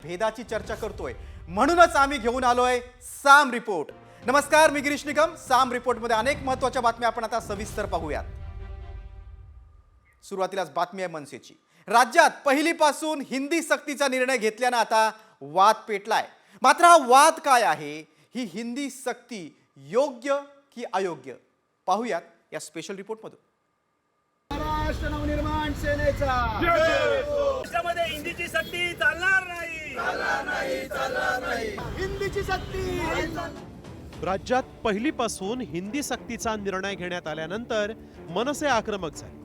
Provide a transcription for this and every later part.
भेदाची चर्चा करतोय म्हणूनच आम्ही घेऊन आलोय साम रिपोर्ट। नमस्कार, मी गिरीश निगम। साम रिपोर्ट मध्ये अनेक महत्त्वाच्या बातम्या आपण आता सविस्तर पाहूयात। सुरुवातीलाच बातमी आहे मनसेची। राज्यात पहिलीपासून हिंदी सक्तीचा निर्णय घेतल्याने आता वाद पेटलाय। मात्र हा वाद काय आहे? ही हिंदी सक्ती योग्य की अयोग्य? पाहूयात या स्पेशल रिपोर्ट मधून। महाराष्ट्र नवनिर्माण सेनेचा त्यामध्ये हिंदीची सक्ती चालणार नाही, हिंदीची सक्ती। राज्यात पहिलीपासून हिंदी सक्तीचा निर्णय घेण्यात आल्यानंतर मनसे आक्रमक झाली।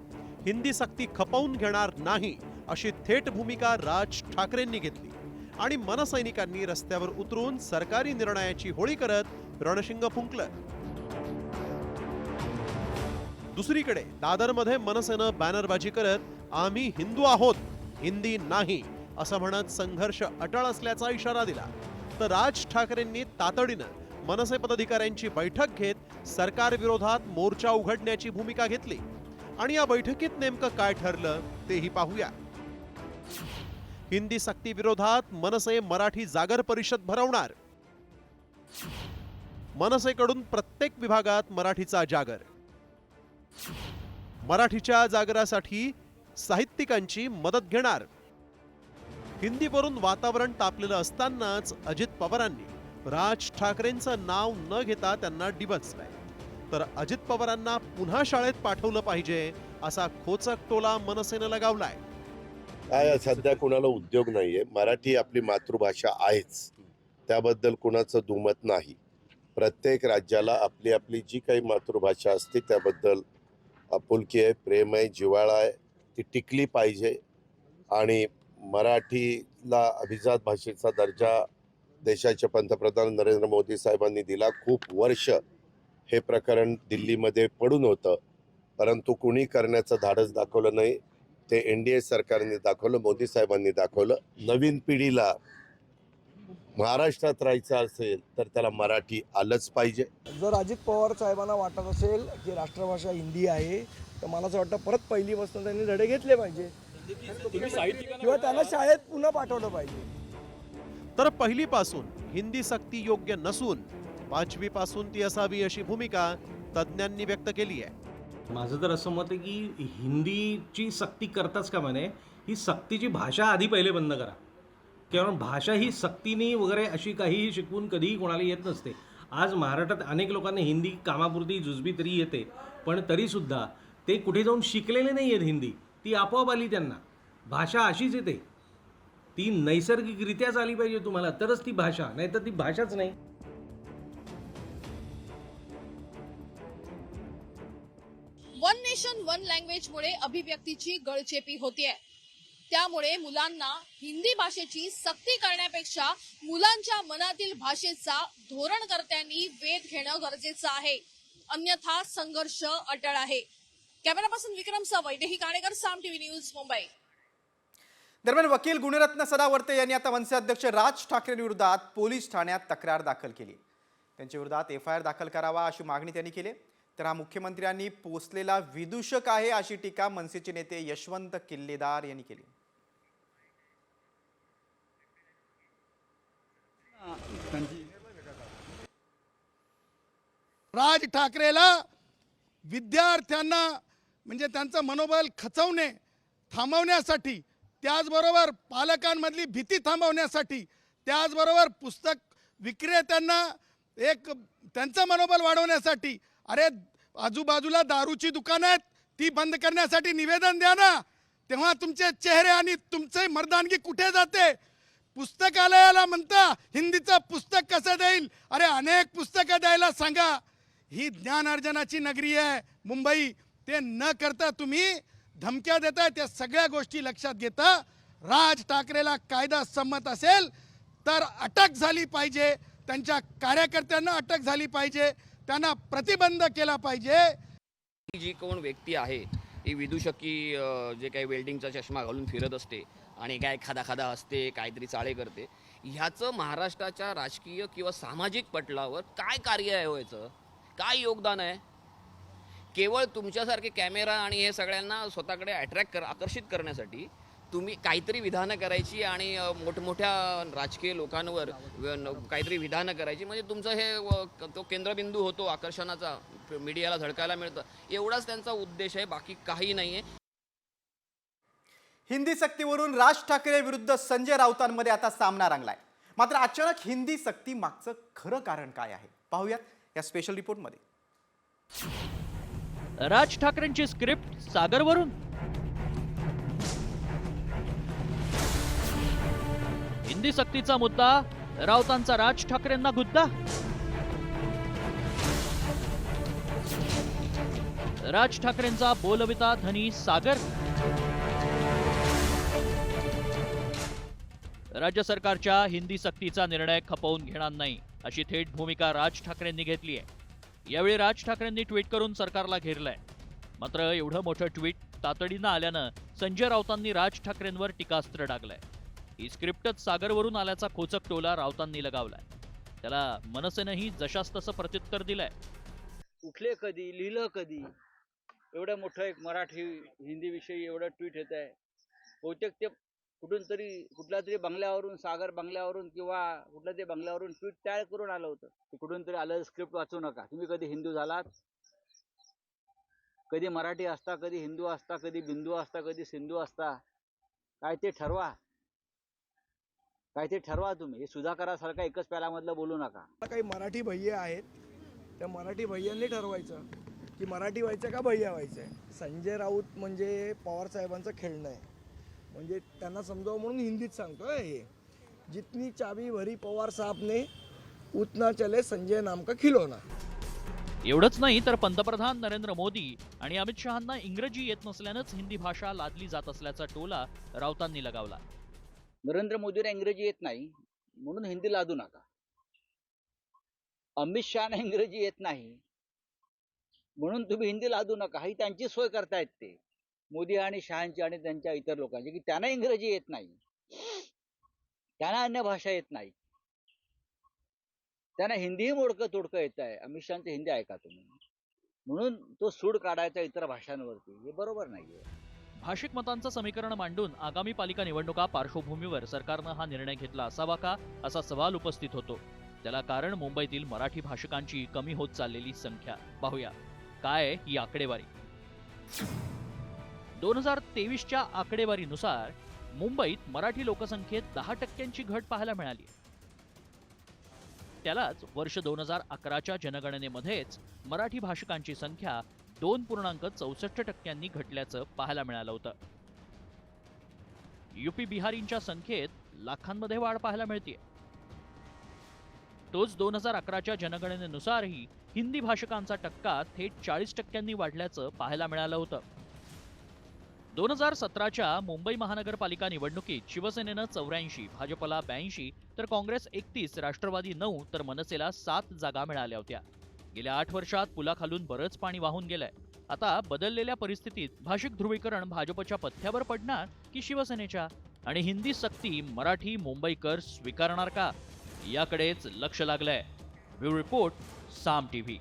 हिंदी सक्ती खपवून घेणार नाही अशी थेट भूमिका राज ठाकरेंनी घेतली आणि मनसैनिकांनी रस्त्यावर उतरून सरकारी निर्णयाची होळी करत रणशिंग फुंकलं। दुसरीकडे दादरमध्ये मनसेनं बॅनरबाजी करत आम्ही हिंदू आहोत, हिंदी नाही असं म्हणत संघर्ष अटळ असल्याचा इशारा दिला। तर राज ठाकरेंनी तातडीनं मनसे पदाधिकाऱ्यांची बैठक घेत सरकार विरोधात मोर्चा उघडण्याची भूमिका घेतली आणि या बैठकीत नेमकं काय ठरलं तेही पाहूया। हिंदी सक्ती विरोधात मनसे मराठी जागर परिषद भरवणार। मनसेकडून प्रत्येक विभागात मराठीचा जागर। मराठीच्या जागरासाठी साहित्यिकांची मदत घेणार। हिंदीवरून वातावरण तापलेलं असतानाच अजित पवारांनी राज ठाकरेंचं नाव न घेता त्यांना डिवचलंय। तर अजित पवारांना पुन्हा शाळेत पाठवलं पाहिजे असा खोचक टोला मनसेनं लगावलाय। काय सध्या कुणाला उद्योग नाहीये, मराठी आपली मातृभाषा आहेच, त्याबद्दल कुणाचं दुमत नाही। प्रत्येक राज्याला आपली आपली जी काही मातृभाषा असते त्याबद्दल आपुलकी आहे, प्रेम आहे, जिव्हाळा आहे, ती टिकली पाहिजे। आणि मराठीला अभिजात भाषेचा दर्जा देशाचे पंतप्रधान नरेंद्र मोदी साहेबांनी दिला। खूप वर्ष हे प्रकरण दिल्लीमध्ये पडून होतं, परंतु कुणी करण्याचं धाडस दाखवलं नाही। ते एनडीए सरकारने दाखवलं, मोदी साहेबांनी दाखवलं। नवीन पिढीला महाराष्ट्रात राहायचं असेल तर त्याला मराठी आलंच पाहिजे। जर अजित पवार साहेबांना वाटत असेल की राष्ट्रभाषा हिंदी आहे तर मला असं वाटतं परत पहिलीपासून त्यांनी धडे घेतले पाहिजे किंवा त्यांना शाळेत पुन्हा पाठवलं पाहिजे। तर पहिलीपासून हिंदी सक्ती योग्य नसून पाचवीपासून ती असावी अशी भूमिका तज्ज्ञांनी व्यक्त केली आहे। माझं तर असं मत आहे की हिंदीची सक्ती करताच का म्हणे, ही सक्तीची भाषा आधी पहिले बंद करा। कारण भाषा ही सक्तीने वगैरे अशी काहीही शिकवून कधीही कोणाला येत नसते। आज महाराष्ट्रात अनेक लोकांना हिंदी कामापुरती जुजबी तरी येते, पण तरीसुद्धा ते कुठे जाऊन शिकलेले नाही आहेत हिंदी, ती आपोआप आली त्यांना। भाषा अशीच येते, ती नैसर्गिकरित्याच आली पाहिजे तुम्हाला, तरच ती भाषा, नाही तर ती भाषाच नाही। वन नेशन वन लँग्वेज मुळे अभिव्यक्तीची गळचेपी होतीये। त्यामुळे मुलांना हिंदी भाषेची सक्ती करण्यापेक्षा मुलांच्या मनातील भाषेचा धोरणकर्त्यांनी वेध घेणं गरजेचं आहे, अन्यथा संघर्ष अटळ आहे। कॅमेरापासून विक्रम सह वैदेही काणेकर, साम टीव्ही न्यूज, मुंबई। दरम्यान वकील गुणरत्न सदावर्ते यांनी आता मनसे अध्यक्ष राज ठाकरेंविरोधात पोलीस ठाण्यात तक्रार दाखल केली। त्यांच्या विरोधात एफआयआर दाखल करावा अशी मागणी त्यांनी केली। तर हा मुख्यमंत्र्यांनी पोसलेला विदूषक आहे अशी टीका मनसेचे नेते यशवंत किल्लेदार यांनी केली। राज ठाकरेला विद्यार्थ्यांना म्हणजे त्यांचं मनोबल खचवणे थांबवण्यासाठी, त्याचबरोबर पालकांमधली भीती थांबवण्यासाठी, त्याचबरोबर पुस्तक विक्रेत्यांना एक त्यांचं मनोबल वाढवण्यासाठी, अरे आजूबाजूला दारूची दुकानं आहेत ती बंद करण्यासाठी निवेदन द्या ना, तेव्हा तुमचे चेहरे आणि तुमचे मर्दानगी कुठे जाते? पुस्तकालयाला म्हणता हिंदीचं पुस्तक कसं देईल? अरे अनेक पुस्तकं द्यायला सांगा। ही ज्ञानार्जनाची नगरी आहे मुंबई, ते न करता तुम्ही धमक्या देताय। त्या सगळ्या गोष्टी लक्षात घेता राज ठाकरेला कायदा संमत असेल तर अटक झाली पाहिजे, त्यांच्या कार्यकर्त्यांना अटक झाली पाहिजे, त्यांना प्रतिबंध केला पाहिजे। जी कोण व्यक्ती आहे ही विदूषकी जे काही वेल्डिंगचा चष्मा घालून फिरत असते आणि काय खादा असते, काहीतरी चाळे करते, ह्याचं महाराष्ट्राच्या राजकीय किंवा सामाजिक पटलावर काय कार्य आहे? व्हायचं काय योगदान आहे? केवळ तुमच्यासारखे कॅमेरा आणि हे सगळ्यांना स्वतःकडे आकर्षित करण्यासाठी तुम्ही काहीतरी विधानं करायची आणि मोठमोठ्या राजकीय लोकांवर काहीतरी विधानं करायची, म्हणजे तुमचं हे तो केंद्रबिंदू होतो आकर्षणाचा, मीडियाला झळकायला मिळतं, एवढाच त्यांचा उद्देश आहे, बाकी काही नाही आहे. हिंदी सक्तीवरून राज ठाकरे विरुद्ध संजय राऊतांमध्ये आता सामना रंगलाय. मात्र अचानक हिंदी सक्ती मागचं खरं कारण काय आहे पाहूयात या स्पेशल रिपोर्टमध्ये. राज ठाकरेंची स्क्रिप्ट सागरवरून. हिंदी सक्तीचा मुद्दा, राऊतांचा राज ठाकरेंना गुद्दा. राज ठाकरेंचा बोलविता धनी सागर. राज्य सरकारच्या हिंदी सक्तीचा निर्णय खपवून घेणार नाही अशी थेट भूमिका राज ठाकरेंनी घेतली आहे. यावेळी राज ठाकरेंनी ट्विट करून सरकारला घेरलंय. मात्र एवढं मोठं ट्विट तातडीनं आल्यानं संजय राऊतांनी राज ठाकरेंवर टीकास्त्र डागलंय. ही स्क्रिप्टच सागरवरून आल्याचा खोचक टोला राऊतांनी लगावलाय. त्याला मनसेनंही जशास तसं प्रत्युत्तर दिलंय. कुठले कधी लिहिलं कधी, एवढं मोठं एक मराठी हिंदी विषयी एवढं ट्विट येत आहे. बहुतेक ते कुठून तरी कुठल्या तरी बंगल्यावरून, सागर बंगल्यावरून किंवा कुठल्या तरी बंगल्यावरून ट्विट तयार करून आलं होतं. ते कुठून तरी आलं. स्क्रिप्ट वाचू नका. तुम्ही कधी हिंदू झालात, कधी मराठी असता, कधी हिंदू असता, कधी बिंदू असता, कधी सिंधू असता, काय ते ठरवा. काय ते ठरवा तुम्ही. हे सुधाकरासारखा एकच प्यालामधलं बोलू नका. काही मराठी भैया आहेत, त्या मराठी भैयांनी ठरवायचं की मराठी व्हायचं का भैया व्हायचं. संजय राऊत म्हणजे पवार साहेबांचं खेळणं आहे. म्हणजे त्यांना समजावं म्हणून हिंदीत सांगतोय. हे जितनी चाबी भरी पवार साहब ने उतना चले संजय नाम का खिलौना. एवढंच नाही तर पंतप्रधान नरेंद्र मोदी आणि अमित शहांना इंग्रजी येत नसल्यानंच हिंदी भाषा लादली जात असल्याचा टोला राऊतांनी लगावला. नरेंद्र मोदीला इंग्रजी येत नाही म्हणून हिंदी लादू नका. अमित शहाना इंग्रजी येत नाही म्हणून तुम्ही हिंदी लादू नका. ही त्यांची सोय करतायत ते मोदी आणि शहांची आणि त्यांच्या इतर लोकांची, की त्यांना इंग्रजी येत नाही, त्यांना अन्य भाषा येत नाही, त्यांना हिंदीही मोडकं तोडकं येत आहे. अमित शहांची हिंदी ऐका तुम्ही, म्हणून तो सूड काढायचा इतर भाषांवरती. हे बरोबर नाहीये. भाषिक मतांचं समीकरण मांडून आगामी पालिका निवडणुका पार्श्वभूमीवर सरकारनं हा निर्णय घेतला असावा का असा सवाल उपस्थित होतो. त्याला कारण मुंबईतील मराठी भाषिकांची कमी होत चाललेली संख्या. पाहूया काय ही आकडेवारी. 2023च्या आकडेवारीनुसार मुंबईत मराठी लोकसंख्येत 10% घट पाहायला मिळाली. त्यालाच वर्ष 2011च्या जनगणनेमध्येच मराठी भाषिकांची संख्या 2.64% घटल्याचं पाहायला मिळालं होतं. युपी बिहारींच्या संख्येत लाखांमध्ये वाढ पाहायला मिळते. तोच 2011च्या जनगणनेनुसारही हिंदी भाषिकांचा टक्का थेट 40% वाढल्याचं पाहायला मिळालं होतं. 2017च्या मुंबई महानगरपालिका निवडणुकीत शिवसेनेनं 84, भाजपला 82 तर काँग्रेस 31, राष्ट्रवादी 9 तर मनसेला 7 जागा मिळाल्या होत्या. गेल्या 8 वर्षात पुलाखालून बरंच पाणी वाहून गेलंय. आता बदललेल्या परिस्थितीत भाषिक ध्रुवीकरण भाजपच्या पथ्यावर पडणार की शिवसेनेच्या, आणि हिंदी सक्ती मराठी मुंबईकर स्वीकारणार का याकडेच लक्ष लागलंय. ब्युरो रिपोर्ट, साम टीव्ही.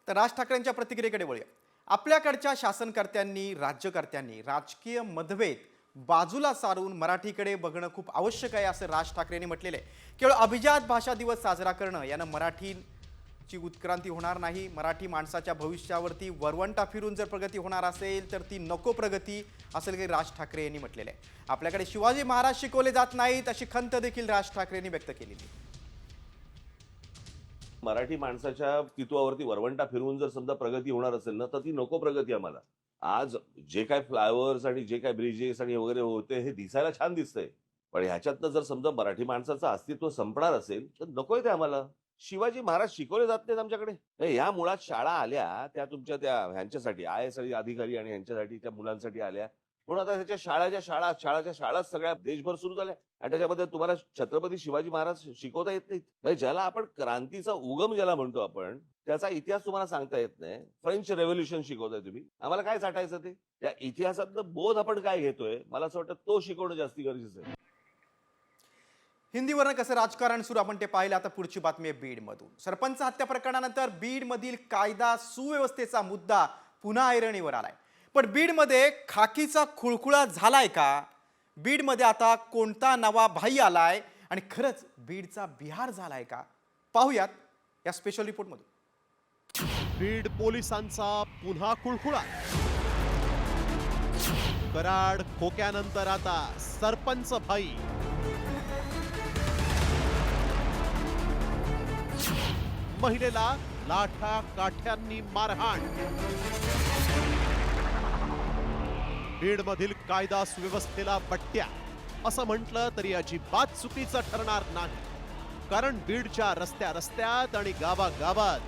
तर राज ठाकरेंच्या प्रतिक्रियेकडे वळूया. आपल्याकडच्या शासनकर्त्यांनी, राज्यकर्त्यांनी राजकीय मतभेद बाजूला सारून मराठीकडे बघणं खूप आवश्यक आहे असं राज ठाकरेंनी म्हटलेलं आहे. केवळ अभिजात भाषा दिवस साजरा करणं यानं मराठीची उत्क्रांती होणार नाही. मराठी माणसाच्या भविष्यावरती वरवंटा फिरून जर प्रगती होणार असेल तर ती नको प्रगती असेल काही राज ठाकरे यांनी म्हटलेलं आहे. आपल्याकडे शिवाजी महाराज शिकवले जात नाहीत अशी खंत देखील राज ठाकरेंनी व्यक्त केलेली. मराठी माणसाच्या अस्तित्वावरती वरवंटा फिरवून जर समजा प्रगती होणार असेल ना तर ती नको प्रगती आम्हाला. आज जे काय फ्लायओव्हर्स आणि जे काय ब्रिजेस आणि वगैरे होते हे दिसायला छान दिसतंय, पण ह्याच्यातनं जर समजा मराठी माणसाचं अस्तित्व संपणार असेल तर नकोय ते आम्हाला. शिवाजी महाराज शिकवले जात नाहीत आमच्याकडे. या मुळात शाळा आल्या त्या तुमच्या त्या ह्यांच्यासाठी IAS अधिकारी आणि ह्यांच्यासाठी त्या मुलांसाठी आल्या, म्हणून आता त्याच्या शाळाच्या शाळा सगळ्या देशभर सुरू झाल्या आणि त्याच्यामध्ये तुम्हाला छत्रपती शिवाजी महाराज शिकवता येत नाहीत. ज्याला आपण क्रांतीचा उगम ज्याला म्हणतो आपण, त्याचा इतिहास तुम्हाला सांगता येत नाही. फ्रेंच रेव्होल्युशन शिकवताय तुम्ही, आम्हाला काय साठायचं ते? त्या इतिहासातलं बोध आपण काय घेतोय, मला असं वाटतं तो शिकवणं जास्ती गरजेचं आहे. हिंदीवरनं कसं राजकारण सुरू आपण ते पाहिलं. आता पुढची बातमी आहे बीडमधून. सरपंच हत्या प्रकरणानंतर बीडमधील कायदा सुव्यवस्थेचा मुद्दा पुन्हा ऐरणीवर आलाय. पण बीडमध्ये खाकीचा खुळखुळा झालाय का? बीडमध्ये आता कोणता नवा भाई आलाय आणि खरंच बीडचा बिहार झालाय का? पाहूयात या स्पेशल रिपोर्टमधून. बीड पोलिसांचा पुन्हा खुळखुळा. कराड खोक्यानंतर आता सरपंच भाई. महिलेला लाठा काठ्यांनी मारहाण. बीडमधील कायदा सुव्यवस्थेला बट्ट्या असं म्हटलं तरी अजिबात चुकीचं ठरणार नाही. कारण बीडच्या रस्त्या रस्त्यात आणि गावागावात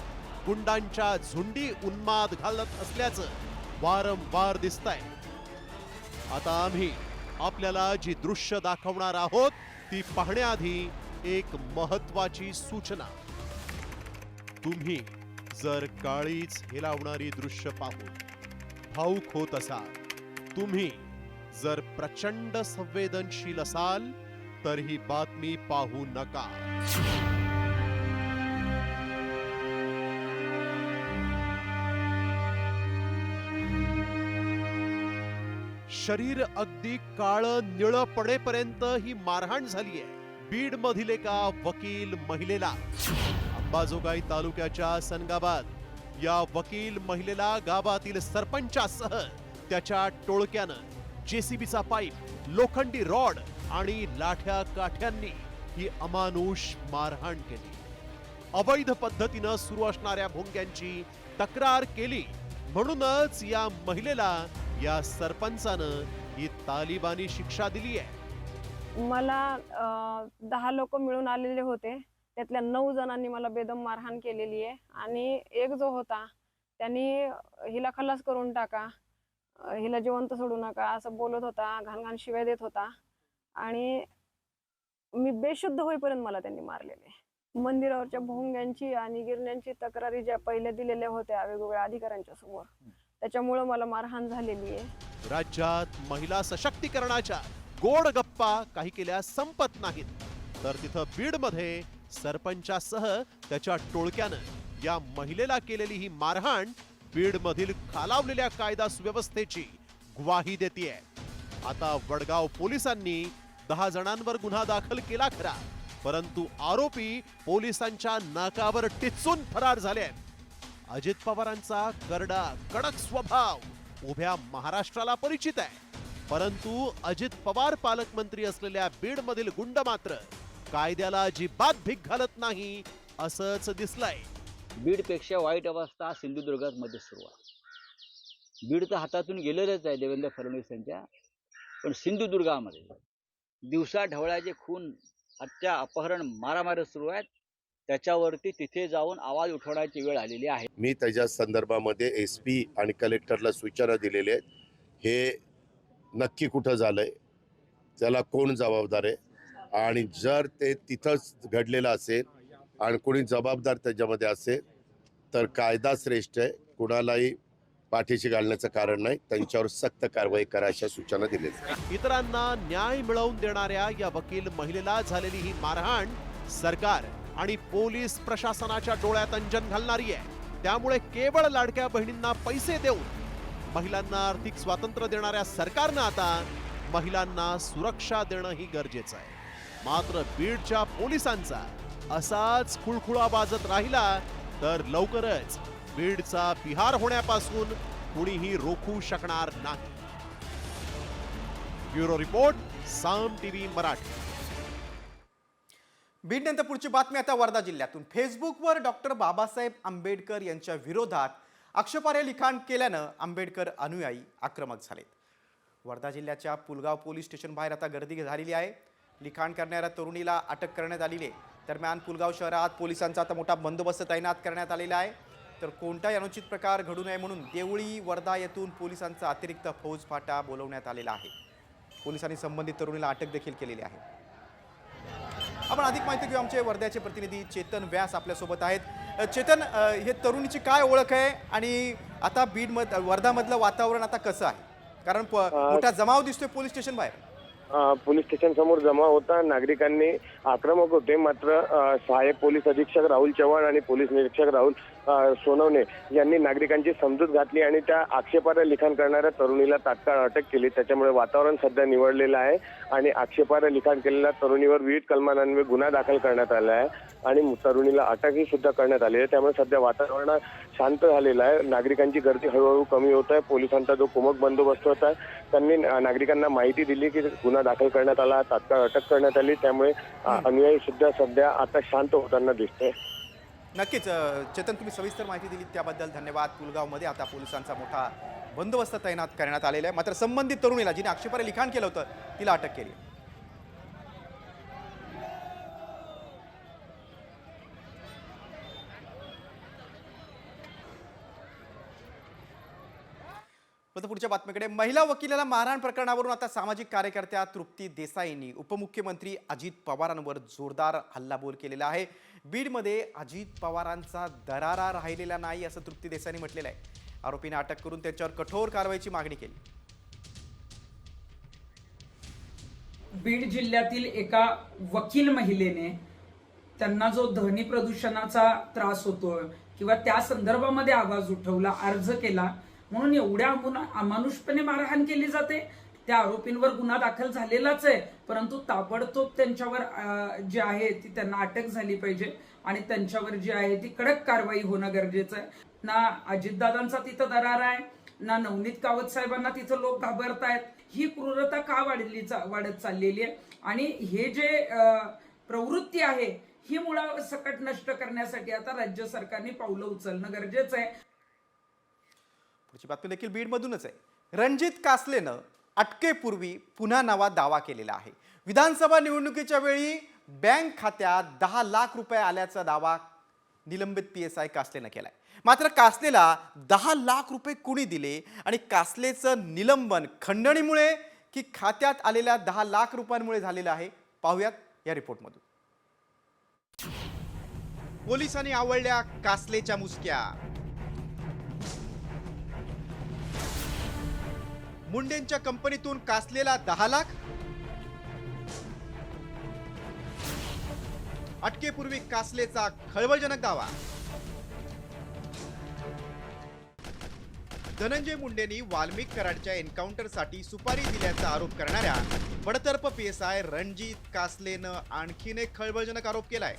गुंडांच्या झुंडी उन्माद घालत असल्याचं वारंवार दिसतंय. आता आम्ही आपल्याला जी दृश्य दाखवणार आहोत ती पाहण्याआधी एक महत्वाची सूचना. तुम्ही जर काळीच हेलावणारी दृश्य पाहून भावुक होत असाल, तुम्ही जर प्रचंड संवेदनशील असाल तर ही बातमी पाहू नका. शरीर अगदी काळं निळं पडेपर्यंत ही मारहाण झाली आहे. बीड मधील एका वकील महिलेला. अंबाजोगाई तालुक्याच्या सनगावात या वकील महिलेला गावातील सरपंचासह त्याच्या टोळक्यानं जेसीबीचा पाईप, लोखंडी रॉड आणि लाठ्या काठ्यांनी ही अमानुष मारहाण केली. अवैध पद्धतीनं सुरू असणाऱ्या भोंग्यांची तक्रार केली म्हणूनच या महिलेला या सरपंचानं ही तालिबानी शिक्षा दिली आहे. मला 10 लोक मिळून आलेले होते. त्यातल्या 9 जणांनी मला बेदम मारहाण केलेली आहे आणि एक जो होता त्यांनी हिला खलास करून टाका, हिला जिवंत सोडू नका असं बोलत होता, घाण शिव्या देत होता आणि मी बेशुद्ध होईपर्यंत मला त्यांनी मारलेले. मंदिरावरच्या भोंग्यांची आणि गिरण्यांची तक्रारी ज्या पहिल्या दिलेल्या होत्या वेगवेगळ्या अधिकाऱ्यांच्या समोर, त्याच्यामुळे मला मारहाण झालेली आहे. राज्यात महिला सशक्तीकरणाच्या गोड गप्पा काही केल्या संपत नाहीत, तर तिथं बीडमध्ये सरपंचासह त्याच्या टोळक्यानं या महिलेला केलेली ही मारहाण बीडमधील खालावलेल्या कायदा सुव्यवस्थेची ग्वाही देते. आता वडगाव पोलिसांनी 10 जणांवर गुन्हा दाखल केला खरा, परंतु आरोपी पोलिसांच्या नाकावर टिचून फरार झाले आहेत. अजित पवारांचा करडा कडक स्वभाव उभ्या महाराष्ट्राला परिचित आहे, परंतु अजित पवार पालकमंत्री असलेल्या बीडमधील गुंड मात्र कायद्याला अजिबात भीक घालत नाही असंच दिसलंय. बीडपेक्षा वाईट अवस्था सिंधुदुर्गात मध्ये सुरू आहे. बीड तर हातातून गेलेलंच आहे देवेंद्र फडणवीस यांच्या, पण सिंधुदुर्गामध्ये दिवसा ढवळ्याचे खून, हत्या, अपहरण, मारामारी सुरू आहेत. त्याच्यावरती तिथे जाऊन आवाज उठवण्याची वेळ आलेली आहे. मी त्याच्या संदर्भामध्ये SP आणि कलेक्टरला सूचना दिलेल्या आहेत. हे नक्की कुठं झालंय, त्याला कोण जबाबदार आहे, आणि जर ते तिथंच घडलेलं असेल आणि कोणी जबाबदार त्याच्यामध्ये असेल तर कायदा श्रेष्ठ आहे, कुणालाही पाठीशी घालण्याचं कारण नाही, त्यांच्यावर सक्त कारवाई करा अशा सूचना दिल्या. इतरांना न्याय मिळवून देणाऱ्या या वकील महिलेला झालेली ही मारहाण सरकार आणि पोलीस प्रशासनाच्या डोळ्यात अंजन घालणारी आहे. त्यामुळे केवळ लाडक्या बहिणींना पैसे देऊन महिलांना आर्थिक स्वातंत्र्य देणाऱ्या सरकारनं आता महिलांना सुरक्षा देणंही गरजेचं आहे. मात्र बीडच्या पोलिसांचा असाच खुळखुळा वाजत राहिला तर लवकरच बीडचा बिहार होण्यापासून कुणीही रोखू शकणार नाही. ब्युरो रिपोर्ट, साम टीव्ही मराठी. बीडनंतर पुढची बातमी आता वर्धा जिल्ह्यातून. फेसबुकवर डॉक्टर बाबासाहेब आंबेडकर यांच्या विरोधात आक्षेपार्ह लिखाण केल्यानं आंबेडकर अनुयायी आक्रमक झालेत. वर्धा जिल्ह्याच्या पुलगाव पोलीस स्टेशन बाहेर आता गर्दी झालेली आहे. लिखाण करणाऱ्या तरुणीला अटक करण्यात आलेली आहे. दरम्यान पुलगाव शहरात पोलिसांचा आता मोठा बंदोबस्त तैनात करण्यात आलेला आहे. तर कोणताही अनुचित प्रकार घडू नये म्हणून देवळी, वर्धा येथून पोलिसांचा अतिरिक्त फौजफाटा बोलवण्यात आलेला आहे. पोलिसांनी संबंधित तरुणीला अटक देखील केलेली आहे. आपण अधिक माहिती घेऊ. आमचे वर्ध्याचे प्रतिनिधी चेतन व्यास आपल्यासोबत आहेत. चेतन, हे तरुणीची काय ओळख आहे आणि आता वर्धामधलं वातावरण आता कसं आहे? कारण मोठा जमाव दिसतोय पोलीस स्टेशन बाहेर. पोलीस स्टेशन समोर जमा होता, नागरिकांनी आक्रमक होते. मात्र सहाय्यक पोलीस अधीक्षक राहुल चव्हाण आणि पोलीस निरीक्षक राहुल सोनवणे यांनी नागरिकांची समजूत घातली आणि त्या आक्षेपार्ह लिखाण करणाऱ्या तरुणीला तात्काळ अटक केली. त्याच्यामुळे वातावरण सध्या निवडलेलं आहे आणि आक्षेपार्ह लिखाण केलेल्या तरुणीवर विविध कलमांन्वये गुन्हा दाखल करण्यात आला आहे आणि तरुणीला अटकही सुद्धा करण्यात आली आहे. त्यामुळे सध्या वातावरण शांत झालेलं आहे. नागरिकांची गर्दी हळूहळू कमी होत आहे. पोलिसांचा जो कुमक बंदोबस्त होता त्यांनी नागरिकांना माहिती दिली की गुन्हा दाखल करण्यात आला, तात्काळ अटक करण्यात आली. त्यामुळे अनुयायी सुद्धा सध्या आता शांत होताना दिसते. नक्कीच चेतन, तुम्ही सविस्तर माहिती दिली त्याबद्दल धन्यवाद. पुलगावमध्ये आता पोलिसांचा मोठा बंदोबस्त तैनात करण्यात आलेला आहे. मात्र संबंधित तरुणीला, जिने आक्षेपार्ह लिखाण केलं होतं, तिला अटक केली. पुढच्या बातमीकडे. महिला वकिलाला मारहाण प्रकरणावरून आता सामाजिक कार्यकर्त्या तृप्ती देसाईंनी उपमुख्यमंत्री अजित पवारांवर जोरदार हल्लाबोल केलेला आहे. बीडमध्ये अजित पवारांचा दरारा राहिलेला नाही असं तृप्ती देसाईंनी म्हटलेलं आहे. आरोपींना अटक करून त्यांच्यावर कठोर कारवाईची मागणी केली. बीड जिल्ह्यातील एका वकील महिलेने त्यांना जो ध्वनी प्रदूषणाचा त्रास होतो किंवा त्या संदर्भामध्ये आवाज उठवला, अर्ज केला, म्हणून एवढ्या अमानुषपणे मारहाण केली जाते. त्या आरोपींवर गुन्हा दाखल झालेलाच आहे, परंतु ताबडतोब त्यांच्यावर जी आहे ती त्यांना अटक झाली पाहिजे आणि त्यांच्यावर जी आहे ती कडक कारवाई होणं गरजेचं आहे. ना अजितदादांचा तिथं दरार आहे, ना नवनीत कावत साहेबांना तिथं लोक घाबरतायत. ही क्रूरता का वाढत चाललेली आहे आणि हे जे प्रवृत्ती आहे ही मुळासकट नष्ट करण्यासाठी आता राज्य सरकारने पावलं उचलणं गरजेचं आहे. पुढची बातमी देखील बीडमधूनच आहे. रणजित कासलेनं अटकेपूर्वी पुन्हा नवा दावा केलेला आहे. विधानसभा निवडणुकीच्या वेळी बँक खात्यात 10 लाख रुपये आल्याचा दावा निलंबित PSI कासलेनं केलाय. मात्र कासलेला 10 लाख रुपये कुणी दिले आणि कासलेचं निलंबन खंडणीमुळे की खात्यात आलेल्या 10 लाख रुपयांमुळे झालेलं आहे, पाहूयात या रिपोर्टमधून. पोलिसांनी आवळल्या कासलेच्या मुसक्या. मुंडेंच्या कंपनीतून कासलेला 10 लाख. अटकेपूर्वी कासलेचा खळबळजनक दावा. धनंजय मुंडेंनी वाल्मिक कराडच्या एन्काउंटरसाठी सुपारी दिल्याचा आरोप करणाऱ्या बडतर्फ PSI रणजित कासलेनं आणखीन एक खळबळजनक आरोप केलाय.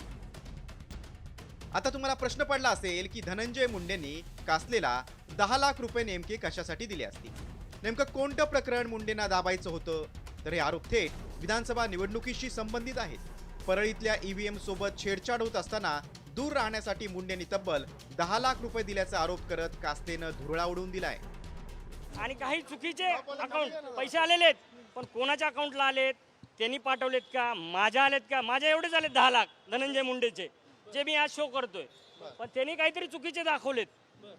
आता तुम्हाला प्रश्न पडला असेल की धनंजय मुंडेंनी कासलेला 10 लाख रुपये नेमके कशासाठी दिले असतील. नेमकं कोणतं प्रकरण मुंडेंना दाबायचं होतं? तर हे आरोप थेट विधानसभा निवडणुकीशी संबंधित आहेत. परळीतल्या EVM सोबत छेडछाड होत असताना दूर राहण्यासाठी मुंडेंनी तब्बल 10 लाख रुपये दिल्याचा आरोप करत कासलेनं धुरळा उडवून दिलाय. आणि काही चुकीचे अकाउंट पैसे आलेले आहेत, पण कोणाच्या अकाउंटला आलेत, त्यांनी पाठवलेत का, माझ्या आलेत का? माझ्या एवढे झाले 10 लाख धनंजय मुंडेचे, जे मी आज शो करतोय. पण त्यांनी काहीतरी चुकीचे दाखवलेत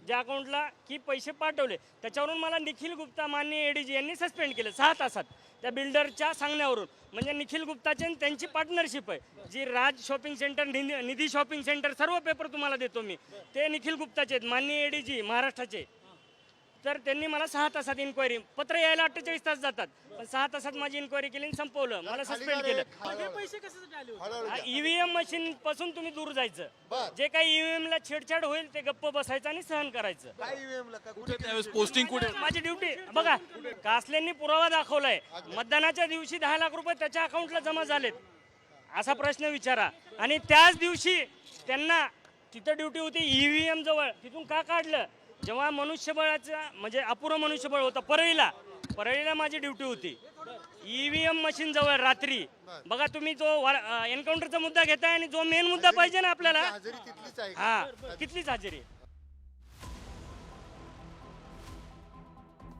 ज्या अकाउंटला की पैसे पाठवले. त्याच्यावरून मला निखिल गुप्ता माननीय ADG यांनी सस्पेंड केलं 6 तासात त्या बिल्डरच्या सांगण्यावरून. म्हणजे निखिल गुप्ताचे आणि त्यांची पार्टनरशिप आहे जी राज शॉपिंग सेंटर, निधी शॉपिंग सेंटर, सर्व पेपर तुम्हाला देतो मी, ते निखिल गुप्ताचे आहेत, माननीय ADG महाराष्ट्राचे. तर त्यांनी मला 6 तासात इन्क्वायरी, पत्र यायला 48 तास जातात, पण 6 तासात माझी इन्क्वायरी केली आणि संपवलं, मला सस्पेंड केलं. EVM मशीन पासून तुम्ही दूर जायचं. जे काही EVM ला छेडछाड होईल ते गप्प बसायचं आणि सहन करायचं. माझी ड्युटी बघा. कासलेंनी पुरावा दाखवलाय, मतदानाच्या दिवशी 10 लाख रुपये त्याच्या अकाउंटला जमा झालेत असा प्रश्न विचारा. आणि त्याच दिवशी त्यांना तिथं ड्युटी होती EVM जवळ, तिथून का काढलं? जेव्हा मनुष्यबळाचा म्हणजे अपुरं मनुष्यबळ होतं परळीला माझी ड्युटी होती. EVM मशीन जवळ रात्री बघा तुम्ही, जो एन्काउंटरचा मुद्दा घेताय आणि जो मेन मुद्दा पाहिजे ना आपल्याला, हा तिथलीच हजेरी.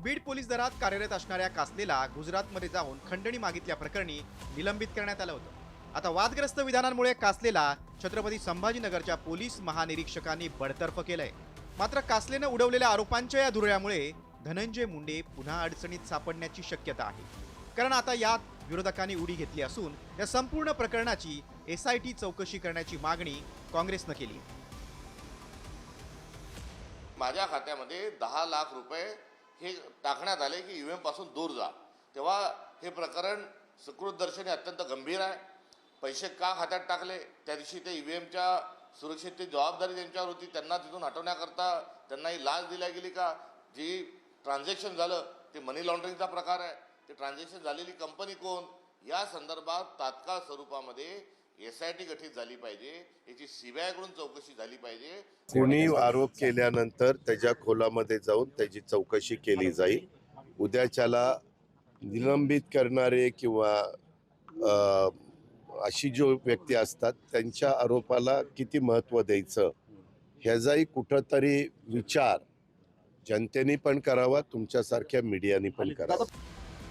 बीड पोलीस दलात कार्यरत असणाऱ्या कासलेला गुजरातमध्ये जाऊन खंडणी मागितल्या प्रकरणी निलंबित करण्यात आलं होतं. आता वादग्रस्त विधानांमुळे कासलेला छत्रपती संभाजीनगरच्या पोलीस महानिरीक्षकांनी बडतर्फ केलंय. मात्र कासलेनं उडवलेल्या आरोपांच्या या धुरळ्यामुळे धनंजय मुंडे पुन्हा अडचणीत सापडण्याची शक्यता आहे. कारण आता यात विरोधकांनी उडी घेतली असून या संपूर्ण प्रकरणाची SIT चौकशी करण्याची मागणी काँग्रेसनं केली. माझ्या खात्यामध्ये 10 लाख रुपये हे टाकण्यात आले की EVM पासून दूर जा. तेव्हा हे प्रकरण सुकृत दर्शनी अत्यंत गंभीर आहे. पैसे का खात्यात टाकले, त्या दिवशी ते EVMच्या सुरक्षेची जबाबदारी त्यांच्यावर होती, त्यांना तिथून हटवण्याकरता त्यांना ही लाच दिल्या गेली का? जी ट्रान्झॅक्शन झालं ते मनी लॉन्ड्रिंगचा प्रकार आहे, ते ट्रान्झॅक्शन झालेली कंपनी कोण, या संदर्भात तात्काळ स्वरूपामध्ये SIT गठीत झाली पाहिजे, याची CBI कडून चौकशी झाली पाहिजे. कोणी आरोप केल्यानंतर त्याच्या खोलामध्ये जाऊन त्याची चौकशी केली जाईल. उद्याच्याला निलंबित करणारे किंवा अशी जो व्यक्ती असतात त्यांच्या आरोपाला किती महत्त्व द्यायचं ह्याचाही कुठंतरी विचार जनतेने पण करावा, तुमच्यासारख्या मीडियाने पण करावा.